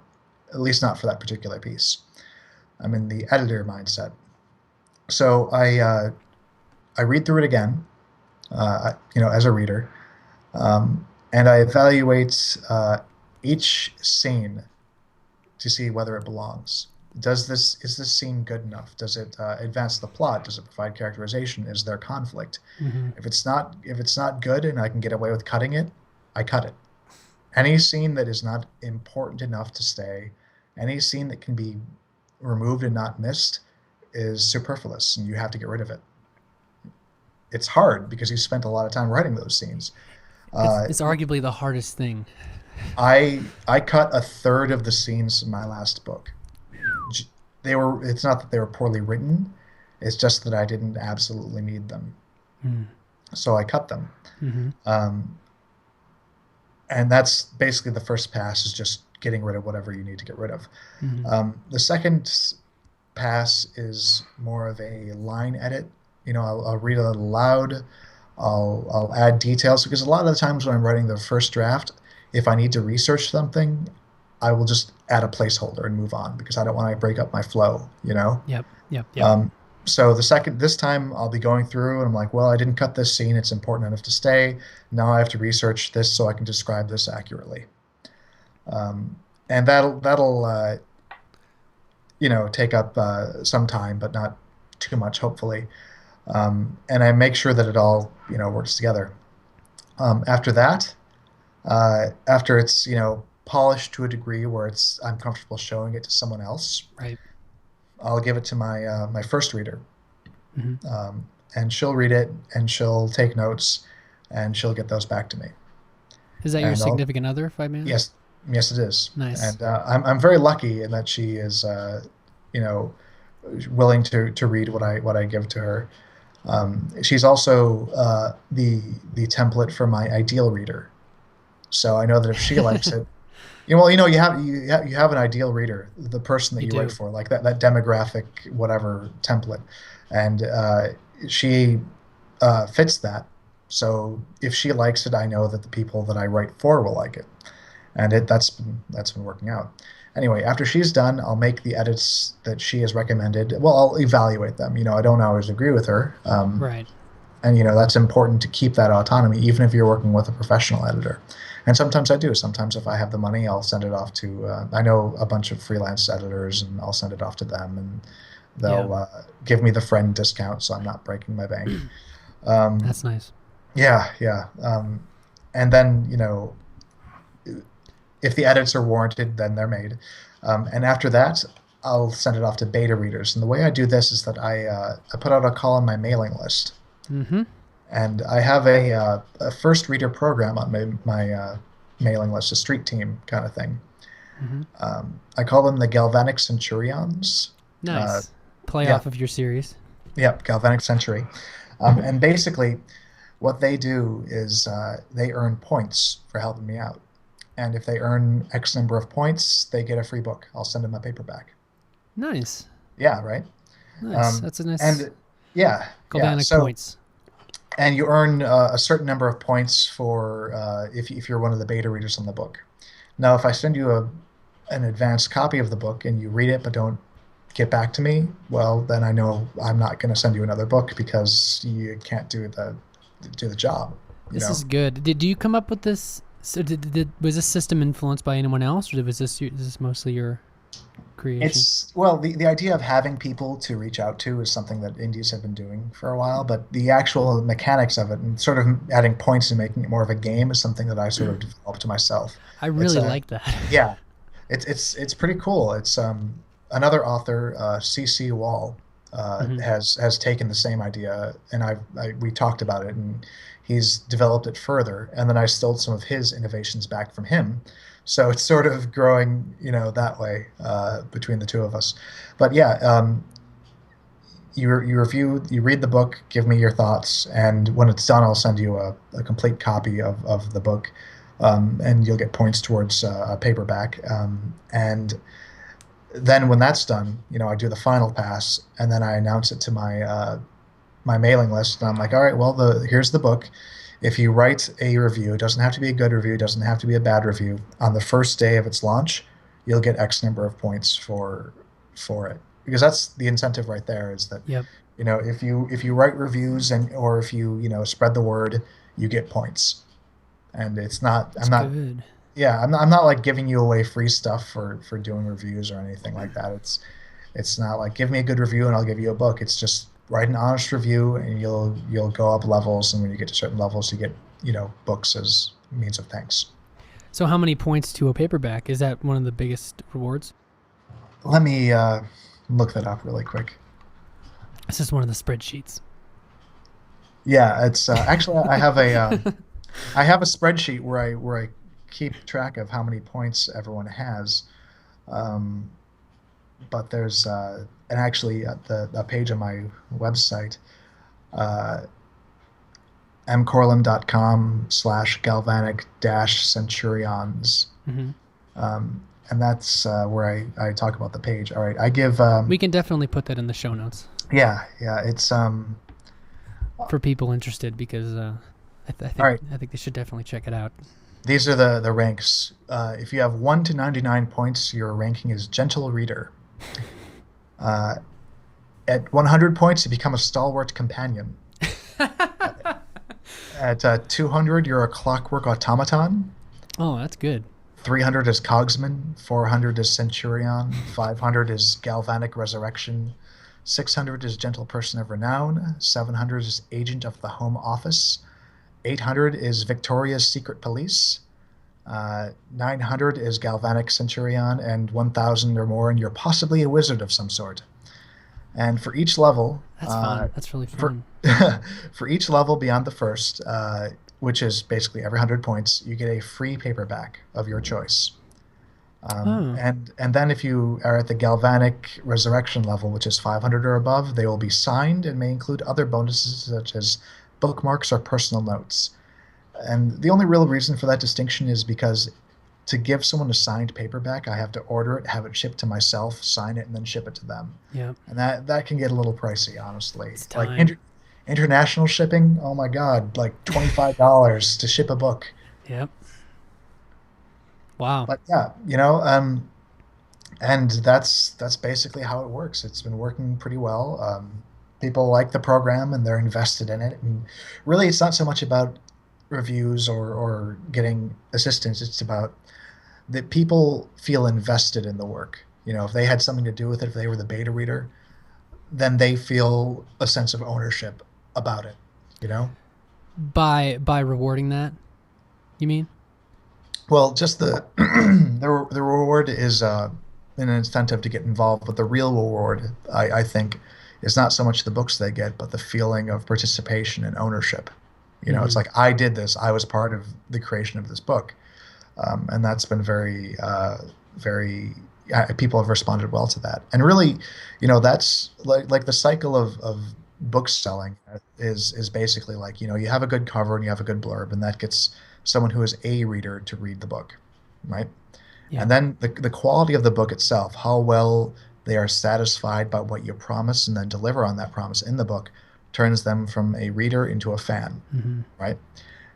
at least not for that particular piece. I'm in the editor mindset. So I read through it again, as a reader, and I evaluate each scene to see whether it belongs. Is this scene good enough? Does it advance the plot? Does it provide characterization? Is there conflict? Hmm. If it's not good and I can get away with cutting it, I cut it. Any scene that is not important enough to stay, any scene that can be removed and not missed, is superfluous, and you have to get rid of it. It's hard because you spent a lot of time writing those scenes. It's Uh, it's arguably the hardest thing. I cut a third of the scenes in my last book. They were. It's not that they were poorly written. It's just that I didn't absolutely need them, so I cut them. Mm-hmm. Um, and that's basically the first pass is just getting rid of whatever you need to get rid of. Mm-hmm. The second pass is more of a line edit. I'll read it aloud. I'll add details because a lot of the times when I'm writing the first draft, if I need to research something, I will just add a placeholder and move on because I don't want to break up my flow. Yep. Yep. Yep. Um, so this time I'll be going through and I'm like, well, I didn't cut this scene. It's important enough to stay. Now I have to research this so I can describe this accurately. And that'll take up some time, but not too much, hopefully. And I make sure that it all works together. After that, after it's polished to a degree where I'm comfortable showing it to someone else, Right. I'll give it to my first reader, Mm-hmm. and she'll read it and she'll take notes. and she'll get those back to me. Is that your And I'll significant other, if I may ask? yes, yes, it is. Nice. And I'm very lucky in that she is, you know, willing to read what I give to her. She's also the template for my ideal reader. So I know that if she likes it, well, you have an ideal reader, the person that You you write do. for, like that demographic whatever template, and she fits that. So if she likes it, I know that the people that I write for will like it, and that's been working out. Anyway, after she's done, I'll make the edits that she has recommended. Well, I'll evaluate them. I don't always agree with her, Right. and that's important to keep that autonomy, even if you're working with a professional editor. And sometimes I do. Sometimes if I have the money, I'll send it off to. I know a bunch of freelance editors, and I'll send it off to them, and Yeah. they'll give me the friend discount, so I'm not breaking my bank. Um, That's nice. yeah, yeah. And then if the edits are warranted, then they're made. And after that, I'll send it off to beta readers. And the way I do this is that I put out a call on my mailing list, Mm-hmm. and I have a first reader program on my mailing list, a street team kind of thing. Mm-hmm. I call them the Galvanic Centurions. Nice. Play Yeah, off of your series. yep, Galvanic Century. And basically, what they do is they earn points for helping me out. And if they earn X number of points, they get a free book. I'll send them a paperback. Nice. Yeah, right. Nice. That's a nice And yeah, yeah. galvanic So points. and you earn a certain number of points for if you're one of the beta readers on the book. Now, if I send you an advanced copy of the book and you read it but don't get back to me, well, then I know I'm not going to send you another book because you can't do the job. You This know, is good. Did you come up with this? So was this system influenced by anyone else, or was this mostly your creation? the idea of having people to reach out to is something that indies have been doing for a while, but the actual mechanics of it and sort of adding points and making it more of a game is something that I sort of developed myself. I It's really a like that. Yeah, it's pretty cool. It's another author, C.C. Wall, Hmm. has taken the same idea, and we talked about it, and he's developed it further, and then I stole some of his innovations back from him. So it's sort of growing, that way between the two of us. But yeah, you read the book, give me your thoughts, and when it's done, I'll send you a complete copy of the book, and you'll get points towards a paperback. And then when that's done, I do the final pass, and then I announce it to my mailing list, and I'm like, all right, well, here's the book. If you write a review, it doesn't have to be a good review, it doesn't have to be a bad review. On the first day of its launch, you'll get X number of points for it, because that's the incentive right there. Is that Yep. if you write reviews or if you spread the word, you get points. And it's not That's I'm not good. yeah, I'm not like giving you away free stuff for doing reviews or anything like that. It's not like give me a good review and I'll give you a book. It's just write an honest review and you'll go up levels, and when you get to certain levels, you get books as means of thanks. So, how many points to a paperback? Is that one of the biggest rewards? Let me look that up really quick. This is one of the spreadsheets. Yeah, it's actually I have a spreadsheet where I keep track of how many points everyone has. Um, but there's and actually a page on my website, uh, mcoorlim.com/galvanic-centurions. Hmm. And that's where I talk about the page. All right, I give We can definitely put that in the show notes yeah, it's for people interested, because all right. I think they should definitely check it out. These are the ranks. If you have 1 to 99 points, your ranking is gentle reader. Uh, at 100 points, you become a stalwart companion. At 200, you're a clockwork automaton. Oh, that's good. 300 is cogsman. 400 is centurion. 500 is galvanic resurrection. 600 is gentle person of renown. 700 is agent of the home office. 800 is Victoria's Secret Police. 900 is Galvanic Centurion, and 1,000 or more, and you're possibly a wizard of some sort. And for each level, That's fun. That's really for fun. for each level beyond the first, which is basically every 100 points, you get a free paperback of your choice. Oh, And then if you are at the Galvanic Resurrection level, which is 500 or above, they will be signed and may include other bonuses such as bookmarks or personal notes. And the only real reason for that distinction is because to give someone a signed paperback, I have to order it, have it shipped to myself, sign it, and then ship it to them. yeah. And that can get a little pricey, honestly. It's Like time. international shipping, oh my God, like $25 to ship a book. Yep. Wow. But yeah, and that's basically how it works. It's been working pretty well. People like the program and they're invested in it. And really, it's not so much about reviews or getting assistance. It's about that people feel invested in the work. If they had something to do with it, if they were the beta reader, then they feel a sense of ownership about it. You know. By rewarding that, you mean? Well, just the reward is an incentive to get involved, but the real reward, I think, is not so much the books they get, but the feeling of participation and ownership. It's Mm-hmm. like I did this. I was part of the creation of this book, and that's been very. People have responded well to that, and really, that's like the cycle of book selling is basically like you have a good cover and you have a good blurb, and that gets someone who is a reader to read the book, right? Yeah. And then the quality of the book itself, how well they are satisfied by what you promise and then deliver on that promise in the book, turns them from a reader into a fan, Mm-hmm. right?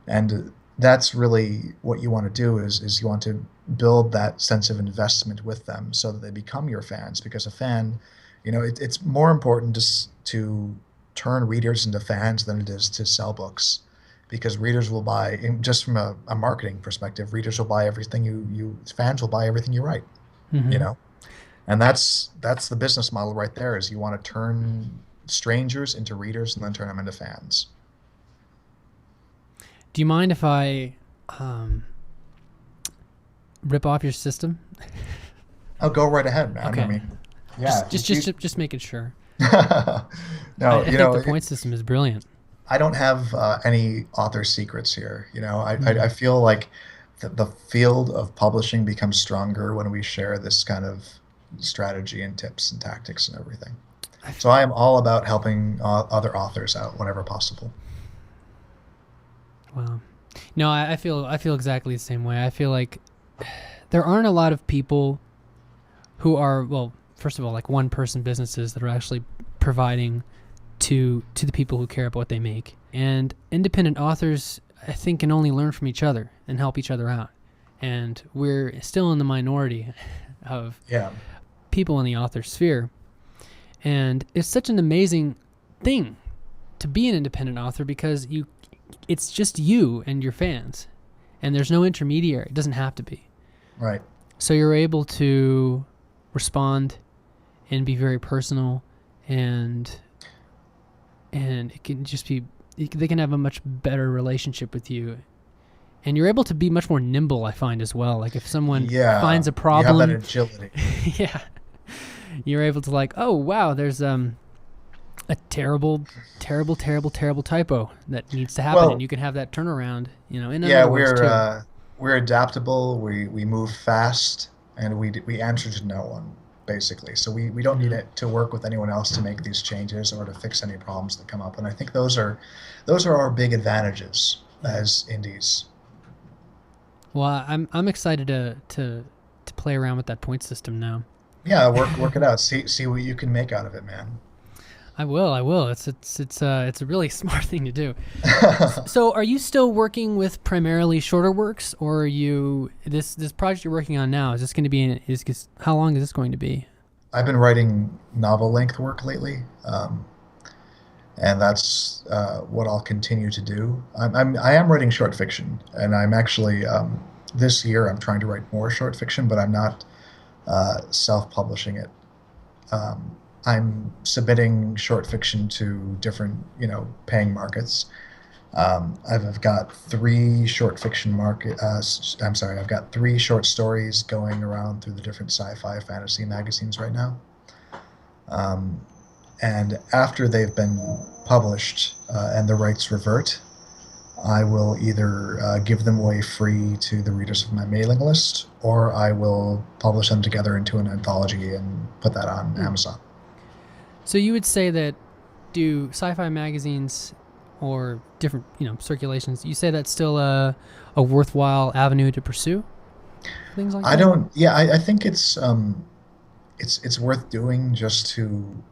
And that's really what you want to do is you want to build that sense of investment with them so that they become your fans. Because a fan, it's more important to turn readers into fans than it is to sell books, because readers will buy, just from a marketing perspective, readers will buy everything fans will buy everything you write, you Mm-hmm. know and that's the business model right there, is you want to turn strangers into readers and then turn them into fans. Do you mind if I um, rip off your system? Oh, go right ahead, man. I Okay. mean, yeah, Just if just just just making sure. no, I think the point system is brilliant. I don't have any author secrets here. I Mm. feel like the field of publishing becomes stronger when we share this kind of strategy and tips and tactics and everything. So I am all about helping other authors out whenever possible. Wow. No, I feel exactly the same way. I feel like there aren't a lot of people who are, well, first of all, like one person businesses that are actually providing to the people who care about what they make. And independent authors, I think, can only learn from each other and help each other out. And we're still in the minority of Yeah. people in the author sphere. And it's such an amazing thing to be an independent author, because it's just you and your fans, and there's no intermediary. It doesn't have to be. Right. So you're able to respond and be very personal, and it can just be, they can have a much better relationship with you, and you're able to be much more nimble, I find, as well. Like if someone Yeah. finds a You have that problem, agility. yeah, you're able to, like, oh wow, there's a terrible typo that needs to happen, and Well, you can have that turnaround, in yeah, other ways too. we're adaptable. We move fast, and we answer to no one, basically. So we don't need Yeah. it to work with anyone else to make these changes or to fix any problems that come up. And I think those are our big advantages Yeah. as indies. Well, I'm excited to play around with that point system now. Yeah, work it out. See what you can make out of it, man. I will. It's a really smart thing to do. So, are you still working with primarily shorter works, or are you this project you're working on now? Is this going to be? How long is this going to be? I've been writing novel length work lately, and that's what I'll continue to do. I am writing short fiction, and I'm actually this year I'm trying to write more short fiction, but I'm not self-publishing it. I'm submitting short fiction to different, paying markets. I've got three short fiction market. I'm sorry, I've got three short stories going around through the different sci-fi fantasy magazines right now. And after they've been published and the rights revert, I will either give them away free to the readers of my mailing list, or I will publish them together into an anthology and put that on Amazon. So you would say that do sci-fi magazines or different, circulations, you say that's still a worthwhile avenue to pursue? Things like I that? don't. Yeah, I think it's worth doing just to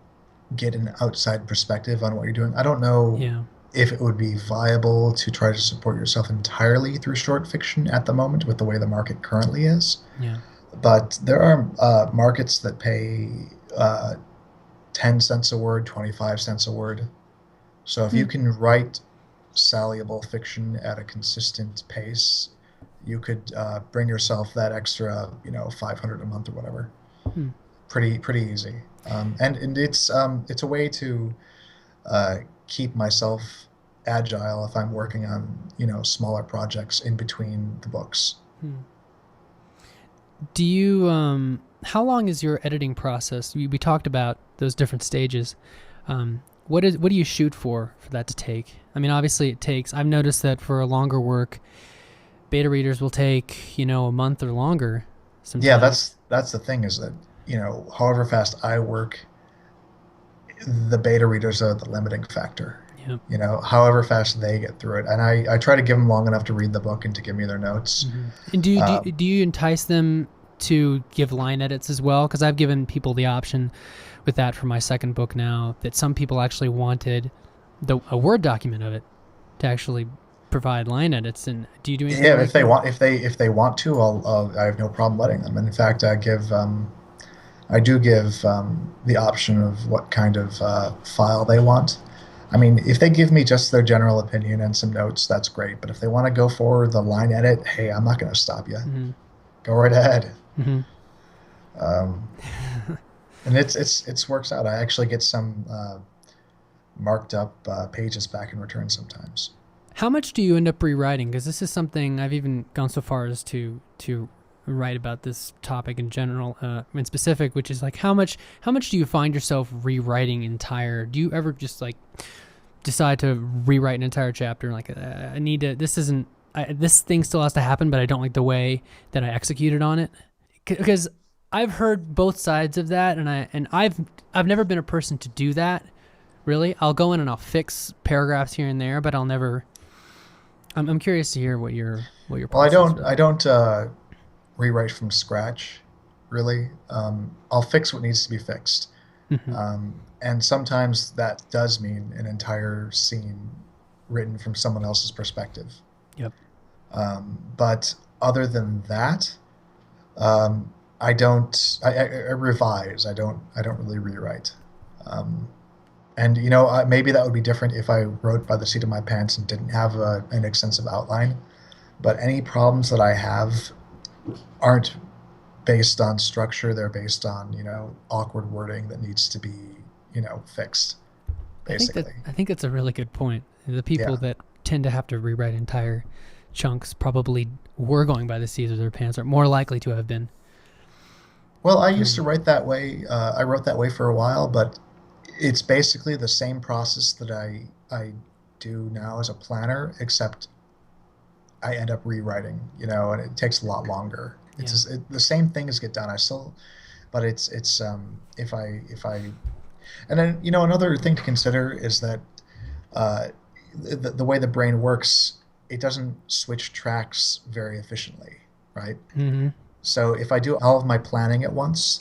get an outside perspective on what you're doing. I don't know Yeah. if it would be viable to try to support yourself entirely through short fiction at the moment with the way the market currently is. Yeah. But there are markets that pay 10 cents a word, 25 cents a word. So if you can write soluble fiction at a consistent pace, you could bring yourself that extra, 500 a month or whatever. Pretty easy. And it's a way to keep myself agile if I'm working on, smaller projects in between the books. Do you how long is your editing process? We talked about those different stages. What do you shoot for that to take? I mean, obviously it takes, I've noticed that for a longer work, beta readers will take, a month or longer sometimes. Yeah, that's the thing, is that, however fast I work, the beta readers are the limiting factor. Yep. However fast they get through it. And I try to give them long enough to read the book and to give me their notes. And do you entice them to give line edits as well? Because I've given people the option with that for my second book now, that some people actually wanted a Word document of it to actually provide line edits. And do you do anything? Yeah, if they want to, I have no problem letting them. And in fact, I do give the option of what kind of file they want. I mean, if they give me just their general opinion and some notes, that's great. But if they want to go for the line edit, hey, I'm not going to stop you. Go right ahead. And it's works out. I actually get some marked up pages back in return sometimes. How much do you end up rewriting? Because this is something I've even gone so far as to write about this topic in general, in specific, which is like how much do you find yourself rewriting entire? Do you ever just like decide to rewrite an entire chapter? Like I need to. This thing still has to happen, but I don't like the way that I executed on it. Because I've heard both sides of that, and I've never been a person to do that. Really, I'll go in and I'll fix paragraphs here and there, but I'll never. I'm curious to hear what your process I don't rewrite from scratch, really. I'll fix what needs to be fixed, and sometimes that does mean an entire scene written from someone else's perspective. Yep. But other than that, I don't. I revise. I don't really rewrite. And maybe that would be different if I wrote by the seat of my pants and didn't have an extensive outline. But any problems that I have aren't based on structure. They're based on awkward wording that needs to be fixed. Basically, I think that's a really good point. The people that tend to have to rewrite entire chunks probably were going by the seat of their pants, or more likely to have been. Well, I used to write that way. I wrote that way for a while, but it's basically the same process that I do now as a planner, except I end up rewriting, and it takes a lot longer. It's just, the same things get done. But it's if I and then another thing to consider is that the way the brain works, it doesn't switch tracks very efficiently, right? So if I do all of my planning at once,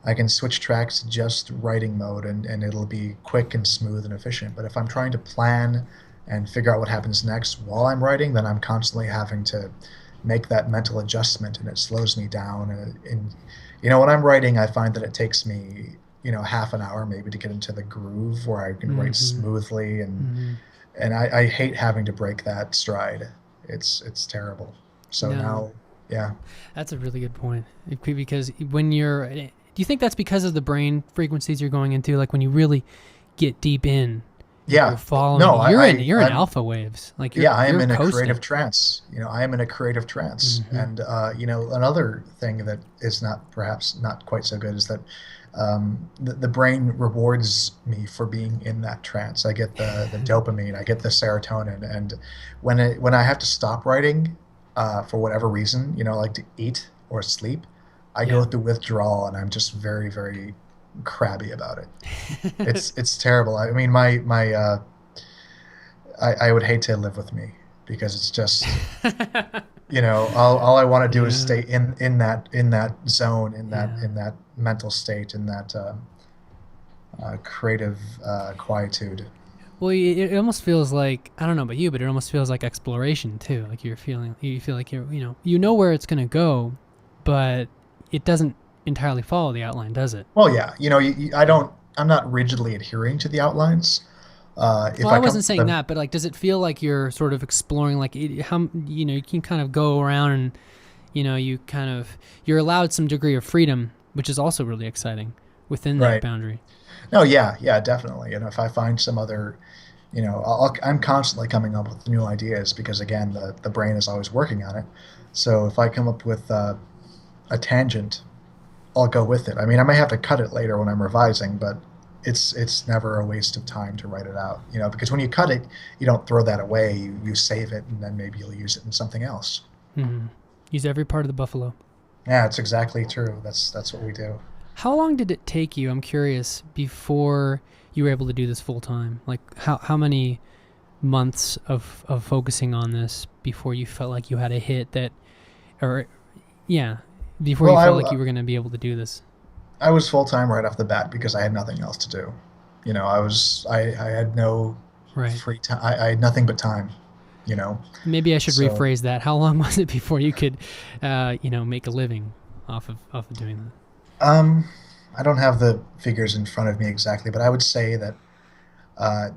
I can switch tracks to just writing mode, and it'll be quick and smooth and efficient. But if I'm trying to plan and figure out what happens next while I'm writing, then I'm constantly having to make that mental adjustment, and it slows me down. And when I'm writing, I find that it takes me, half an hour maybe to get into the groove where I can write smoothly. And I hate having to break that stride. It's terrible. So now, yeah. That's a really good point. Because when do you think that's because of the brain frequencies you're going into? Like when you really get deep in, Like you're Yeah. following. No, You're in I'm alpha waves. Like yeah, I am you're in a creative coasting. trance. I am in a creative trance. Hmm. And another thing that is not perhaps not quite so good is that the brain rewards me for being in that trance. I get the dopamine, I get the serotonin, and when I have to stop writing, for whatever reason, like to eat or sleep, I go Yeah. through withdrawal, and I'm just very, very crabby about it. It's terrible. I mean, I would hate to live with me because it's just all I want to do is Yeah. stay in that zone, in that Yeah. in that mental state, in that creative quietude. Well, it almost feels like, I don't know about you, but it almost feels like exploration too. Like you feel like you know where it's gonna go, but it doesn't entirely follow the outline, does it? Well, yeah, I'm not rigidly adhering to the outlines. If Well, I I come wasn't up saying with a that, but like, does it feel like you're sort of exploring, like how you can kind of go around and you're allowed some degree of freedom, which is also really exciting within that right. boundary. No, yeah, yeah, definitely. And if I find some other, I'm constantly coming up with new ideas because again, the brain is always working on it. So if I come up with a tangent, I'll go with it. I mean, I may have to cut it later when I'm revising, but it's never a waste of time to write it out. Because when you cut it, you don't throw that away. You save it, and then maybe you'll use it in something else. Hmm. Use every part of the buffalo. Yeah, it's exactly true. That's what we do. How long did it take you? I'm curious, before you were able to do this full time. Like how many months of focusing on this before you felt like you had a hit that, or yeah, before Well, you felt like you were going to be able to do this? I was full time right off the bat because I had nothing else to do. I had no Right. free time. I had nothing but time. You know, Maybe I should so rephrase that. How long was it before you could, make a living off of doing that? um, I don't have the figures in front of me exactly, but I would say that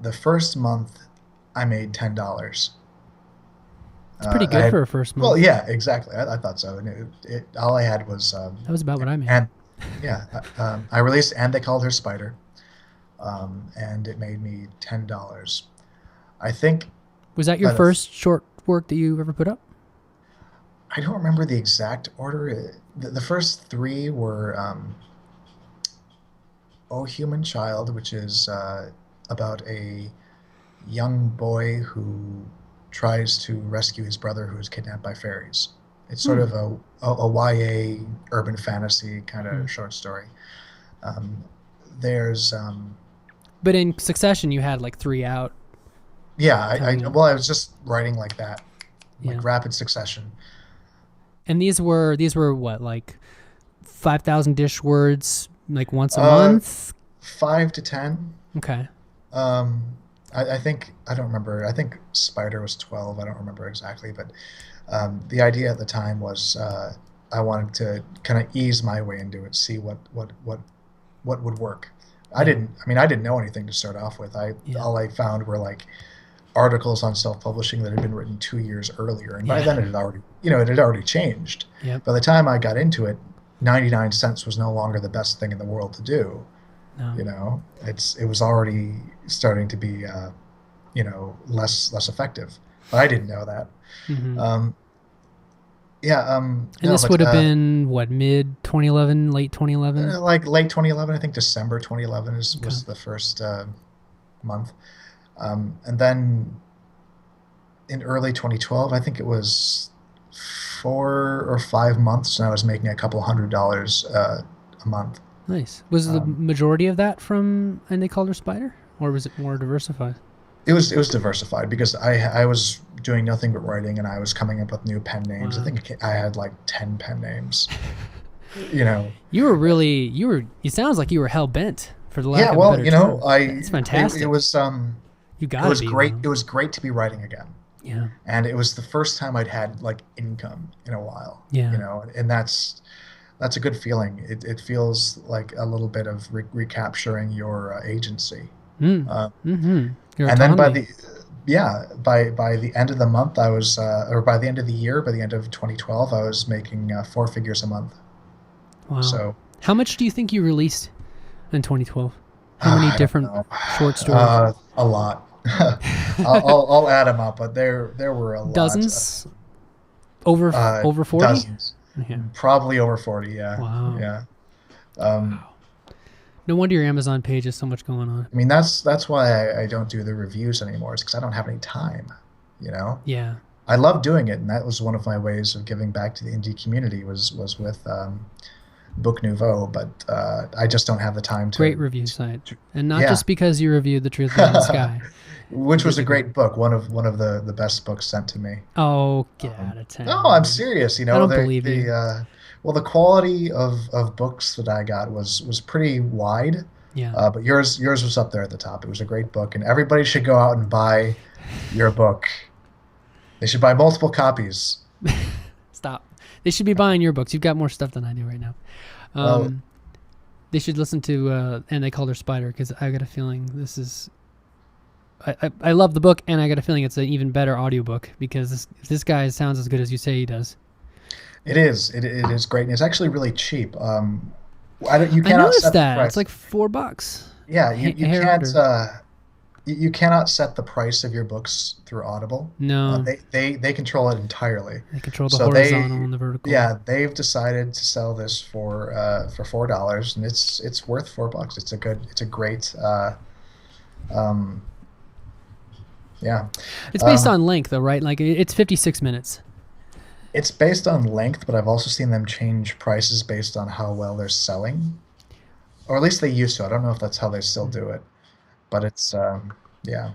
the first month I made $10. It's pretty I good had for a first well, month. yeah, exactly. I thought so, and all I had was That was about what I made. and yeah, I released and they called her Spider, and it made me $10. I think Was that your by the first short work that you ever put up? I don't remember the exact order. The first three were "Oh Human Child," which is about a young boy who tries to rescue his brother who is kidnapped by fairies. It's sort Hmm. of a YA urban fantasy kind Hmm. of short story. Um, there's But in succession, you had like three out yeah, coming up. well, I was just writing like that, Yeah. like rapid succession. And these were what, like 5,000 dish words, like once a Uh, month? 5 to 10. Okay. Um, I think I don't remember. I think Spider was 12. I don't remember exactly, but the idea at the time was I wanted to kind of ease my way into it, see what would work. Yeah. I didn't know anything to start off with. I Yeah. All I found were like articles on self-publishing that had been written 2 years earlier, and by Yeah. then it had already changed. Yep. By the time I got into it, 99 cents was no longer the best thing in the world to do. No. It was already starting to be less effective, but I didn't know that. Hmm. Um, yeah, And no, this but would have been what, mid 2011, late 2011? like late 2011, I think December 2011 Okay. was the first month, and then in early 2012, I think it was 4 or 5 months, and I was making a couple $100 a month. Nice. Was the Um, majority of that from And They Called Her Spider? Or was it more diversified? it was diversified because I was doing nothing but writing, and I was coming up with new pen names. I Wow. think I had like 10 pen names. You know, It sounds like you were hell bent, for the lack yeah. of a Well, better term. I That's it fantastic. was You it gotta was be, great. man. It was great to be writing again, Yeah. and it was the first time I'd had like income in a while. Yeah. And that's a good feeling. It feels like a little bit of recapturing your agency. Mm. Uh, Mm-hmm. Your and then autonomy. by the end of the month, or by the end of the year, by the end of 2012, I was making 4 figures a month. Wow. So How much do you think you released in 2012? How many I don't different know. short stories? A lot. I'll add them up, but there were a lot. Dozens? Over 40? Dozens, Yeah. probably over 40. Yeah, Wow. yeah. Um, Wow. No wonder your Amazon page has so much going on. I mean, that's why I don't do the reviews anymore. It's because I don't have any time. You know, Yeah. I love doing it, and that was one of my ways of giving back to the indie community was with Book Nouveau. But I just don't have the time Great review site. to And not yeah. just because you reviewed The Truth Beyond the Sky. Which was Because a you can. great book, one of the best books sent to me. Oh, get out of No, I'm town. serious. You I know, don't believe you. well, the quality of books that I got was pretty wide, Yeah. but yours was up there at the top. It was a great book, and everybody should go out and buy your book. They should buy multiple copies. Stop. They should be buying your books. You've got more stuff than I do right now. Well, They should listen to And They Called Her Spider, because I got a feeling this is... I love the book, and I got a feeling it's an even better audiobook, because this guy sounds as good as you say he does. it is. It is great, and it's actually really cheap. You I cannot noticed set the that. price. It's like $4. Yeah, A hair under. you cannot set the price of your books through Audible. No, They control it entirely. they control the So horizontal and the vertical. yeah, they've decided to sell this for $4, and it's worth $4. It's a great um, yeah. It's based Um, on length, though, right? Like it's 56 minutes. it's based on length, but I've also seen them change prices based on how well they're selling, or at least they used to. I don't know if that's how they still do it, but it's yeah.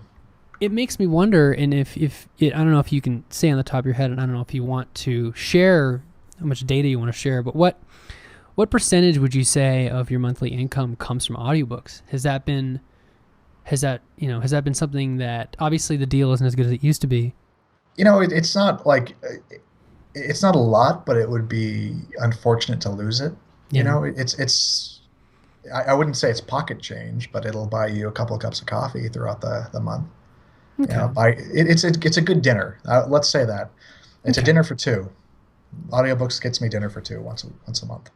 It makes me wonder, and if I don't know if you can say on the top of your head, and I don't know if you want to share how much data you want to share, but what percentage would you say of your monthly income comes from audiobooks? Has that been something that, obviously the deal isn't as good as it used to be? You know, it's not like it's not a lot, but it would be unfortunate to lose it. You Yeah. know, I wouldn't say it's pocket change, but it'll buy you a couple of cups of coffee throughout the month. You Okay. know, it's a good dinner. Let's say that it's a Okay. dinner for two. Audiobooks gets me dinner for two once a month.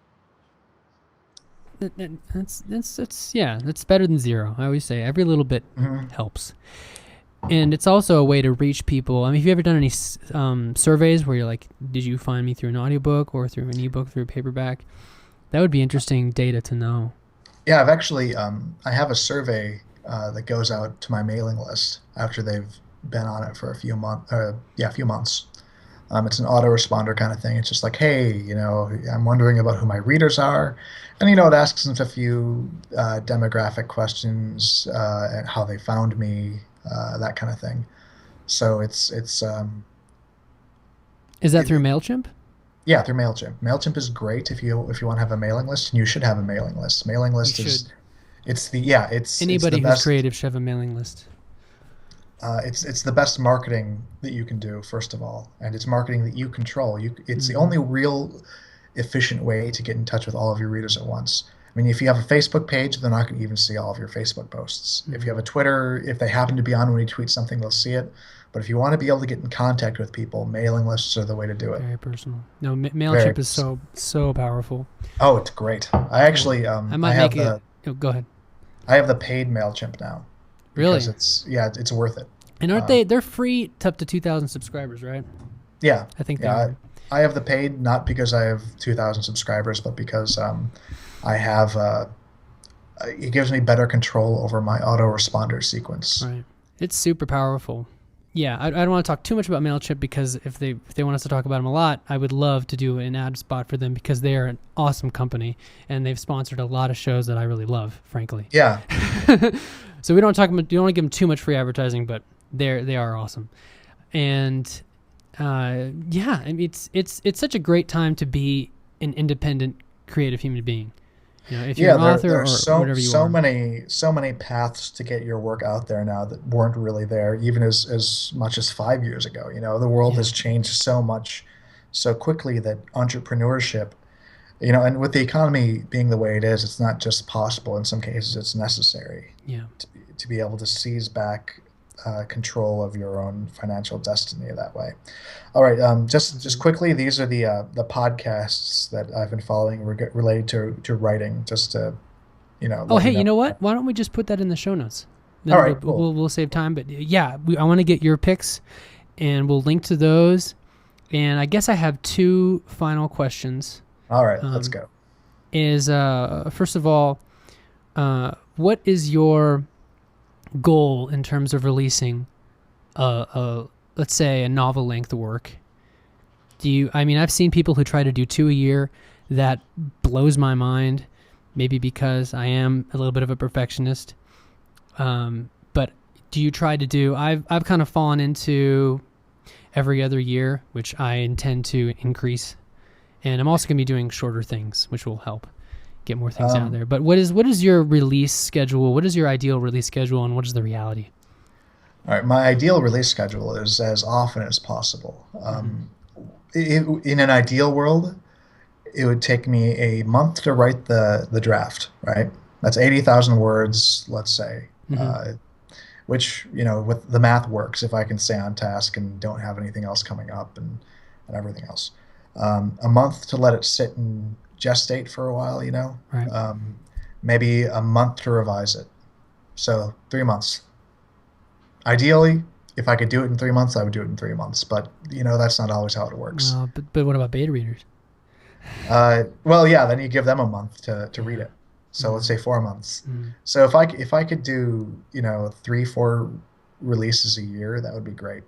That's better than zero. I always say every little bit Hmm. helps. And it's also a way to reach people. I mean, have you ever done any surveys where you're like, did you find me through an audiobook or through an ebook, through a paperback? That would be interesting data to know. Yeah, I've actually I have a survey that goes out to my mailing list after they've been on it for a few months. It's an autoresponder kind of thing. It's just like, hey, you know, I'm wondering about who my readers are, and you know, it asks them a few demographic questions and how they found me, that kind of thing. So Is that it, through MailChimp? yeah, through Mailchimp. Mailchimp is great if you want to have a mailing list, and you should have a mailing list. Mailing You list should. is it's the Anybody who's best. creative should have a mailing list. It's the best marketing that you can do, first of all, and it's marketing that you control. It's the Hmm. only real efficient way to get in touch with all of your readers at once. I mean, if you have a Facebook page, they're not going to even see all of your Facebook posts. If you have a Twitter, if they happen to be on when you tweet something, they'll see it. But if you want to be able to get in contact with people, mailing lists are the way to do it. Very personal. No, Very. MailChimp is so powerful. Oh, it's great. I actually I might make it. Oh, go ahead. I have the paid Mailchimp now because Really? it's worth it. And aren't they're free to up to 2,000 subscribers, right? Yeah, I think they yeah. are. I have the paid not because I have 2,000 subscribers, but because I have it gives me better control over my autoresponder sequence. Right. It's super powerful. Yeah, I don't want to talk too much about MailChimp, because if they want us to talk about them a lot, I would love to do an ad spot for them, because they are an awesome company and they've sponsored a lot of shows that I really love, frankly. Yeah, So we don't want to give them too much free advertising, but they are awesome. And yeah, I mean, it's such a great time to be an independent creative human being. You know, if you're yeah. an There author are or so whatever you are. so many paths to get your work out there now that weren't really there even as much as 5 years ago. You know, the world Yeah. has changed so much so quickly that entrepreneurship, you know, and with the economy being the way it is, it's not just possible. In some cases, it's necessary Yeah. to be able to seize back control of your own financial destiny that way. All right, just quickly, these are the podcasts that I've been following related to writing, just to Oh, let hey, me know. you know what? Why don't we just put that in the show notes? Then All right, cool. we'll save time. But yeah, I want to get your picks, and we'll link to those. And I guess I have two final questions. All right, let's go. First of all, what is your goal in terms of releasing let's say a novel length work? I've seen people who try to do 2 a year. That blows my mind, maybe because I am a little bit of a perfectionist. But do you try to do, I've kind of fallen into every other year, which I intend to increase. And I'm also going to be doing shorter things, which will help get more things out there. But what is your release schedule? What is your ideal release schedule, and what is the reality? All right, my ideal release schedule is as often as possible. In an ideal world, it would take me a month to write the draft, right? That's 80,000 words, let's say, which, with the math works if I can stay on task and don't have anything else coming up and everything else. A month to let it sit and gestate for a while, Right. Maybe a month to revise it. So 3 months. Ideally, if I could do it in 3 months, I would do it in 3 months. But, that's not always how it works. But what about beta readers? Well, yeah, then you give them a month to read it. So let's say 4 months. So if I could do 3-4 releases a year, that would be great.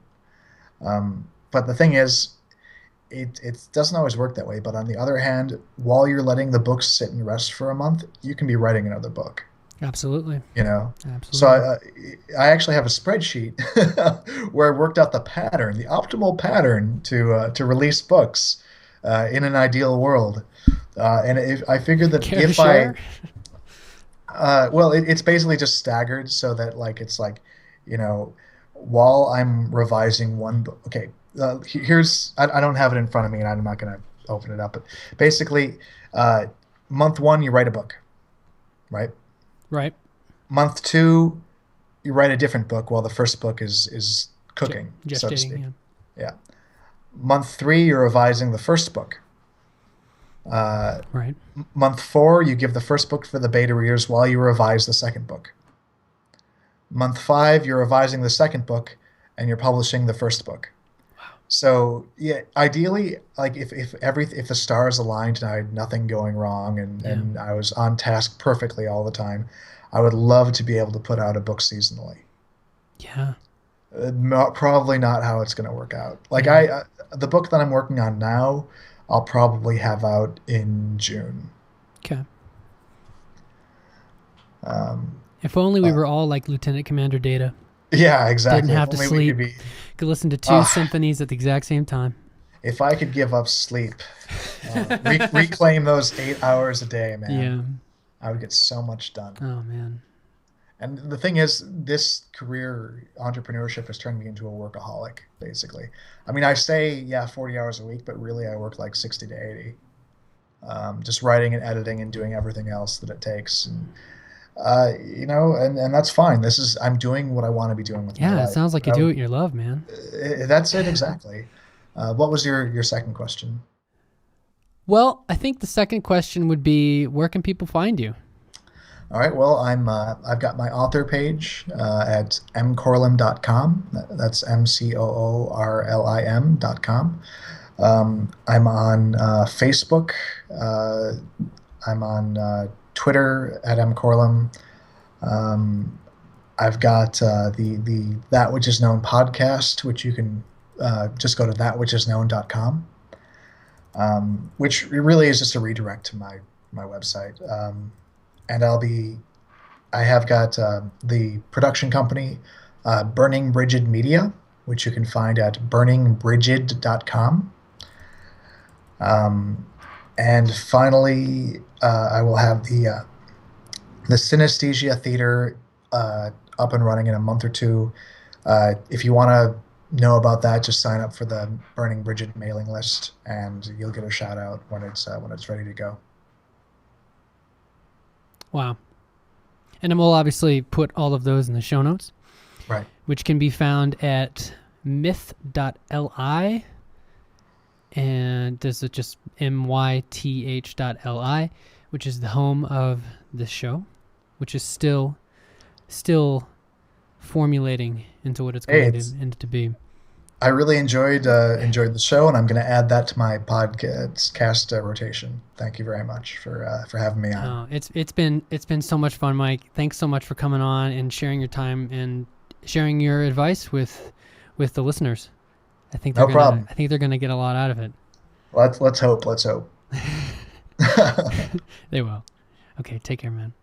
But the thing is, it doesn't always work that way. But on the other hand, while you're letting the book sit and rest for a month, you can be writing another book. Absolutely. Absolutely. So I actually have a spreadsheet where I worked out the optimal pattern to release books in an ideal world. And I figured that if share? Well, it's basically just staggered so that while I'm revising one book. Okay, I don't have it in front of me and I'm not going to open it up. But basically, month 1 you write a book, right? Right. Month 2 you write a different book while the first book is cooking, so to speak. Yeah. Month 3 you're revising the first book. Right. Month 4 you give the first book for the beta readers while you revise the second book. Month 5 you're revising the second book and you're publishing the first book. Wow. So yeah, ideally, if the stars aligned and I had nothing going wrong and I was on task perfectly all the time, I would love to be able to put out a book seasonally. Yeah. Probably not how it's going to work out. The book that I'm working on now, I'll probably have out in June. Okay. If only we were all like Lieutenant Commander Data. Yeah, exactly. Didn't have to sleep. Could listen to 2 symphonies at the exact same time. If I could give up sleep, reclaim those 8 hours a day, man. Yeah. I would get so much done. Oh, man. And the thing is, this career entrepreneurship has turned me into a workaholic, basically. I mean, I say, 40 hours a week, but really I work like 60 to 80. Just writing and editing and doing everything else that it takes. And, and that's fine. I'm doing what I want to be doing with my life. Yeah, it sounds like you do what you love, man. That's it, exactly. What was your second question? Well, I think the second question would be, where can people find you? All right. Well, I've got my author page at mcoorlim.com. That's MCOORLIM.com. I'm on Facebook. I'm on Twitter at mcoorlim. I've got the That Which Is Known podcast, which you can just go to thatwhichisknown.com, which really is just a redirect to my website. And I have got the production company, Burning Brigid Media, which you can find at burningbrigid.com. And finally, I will have the Synesthesia Theater up and running in a month or two. If you want to know about that, just sign up for the Burning Brigid mailing list, and you'll get a shout out when it's ready to go. Wow. And then we'll obviously put all of those in the show notes. Right. Which can be found at myth.li. And this is just myth.li, which is the home of this show. which is still formulating into what it's Hey, going it's to be. I really enjoyed the show, and I'm going to add that to my podcast rotation. Thank you very much for having me on. It's been so much fun, Mike. Thanks so much for coming on and sharing your time and sharing your advice with the listeners. No problem. I think they're gonna get a lot out of it. Let's hope. Let's hope. They will. Okay, take care, man.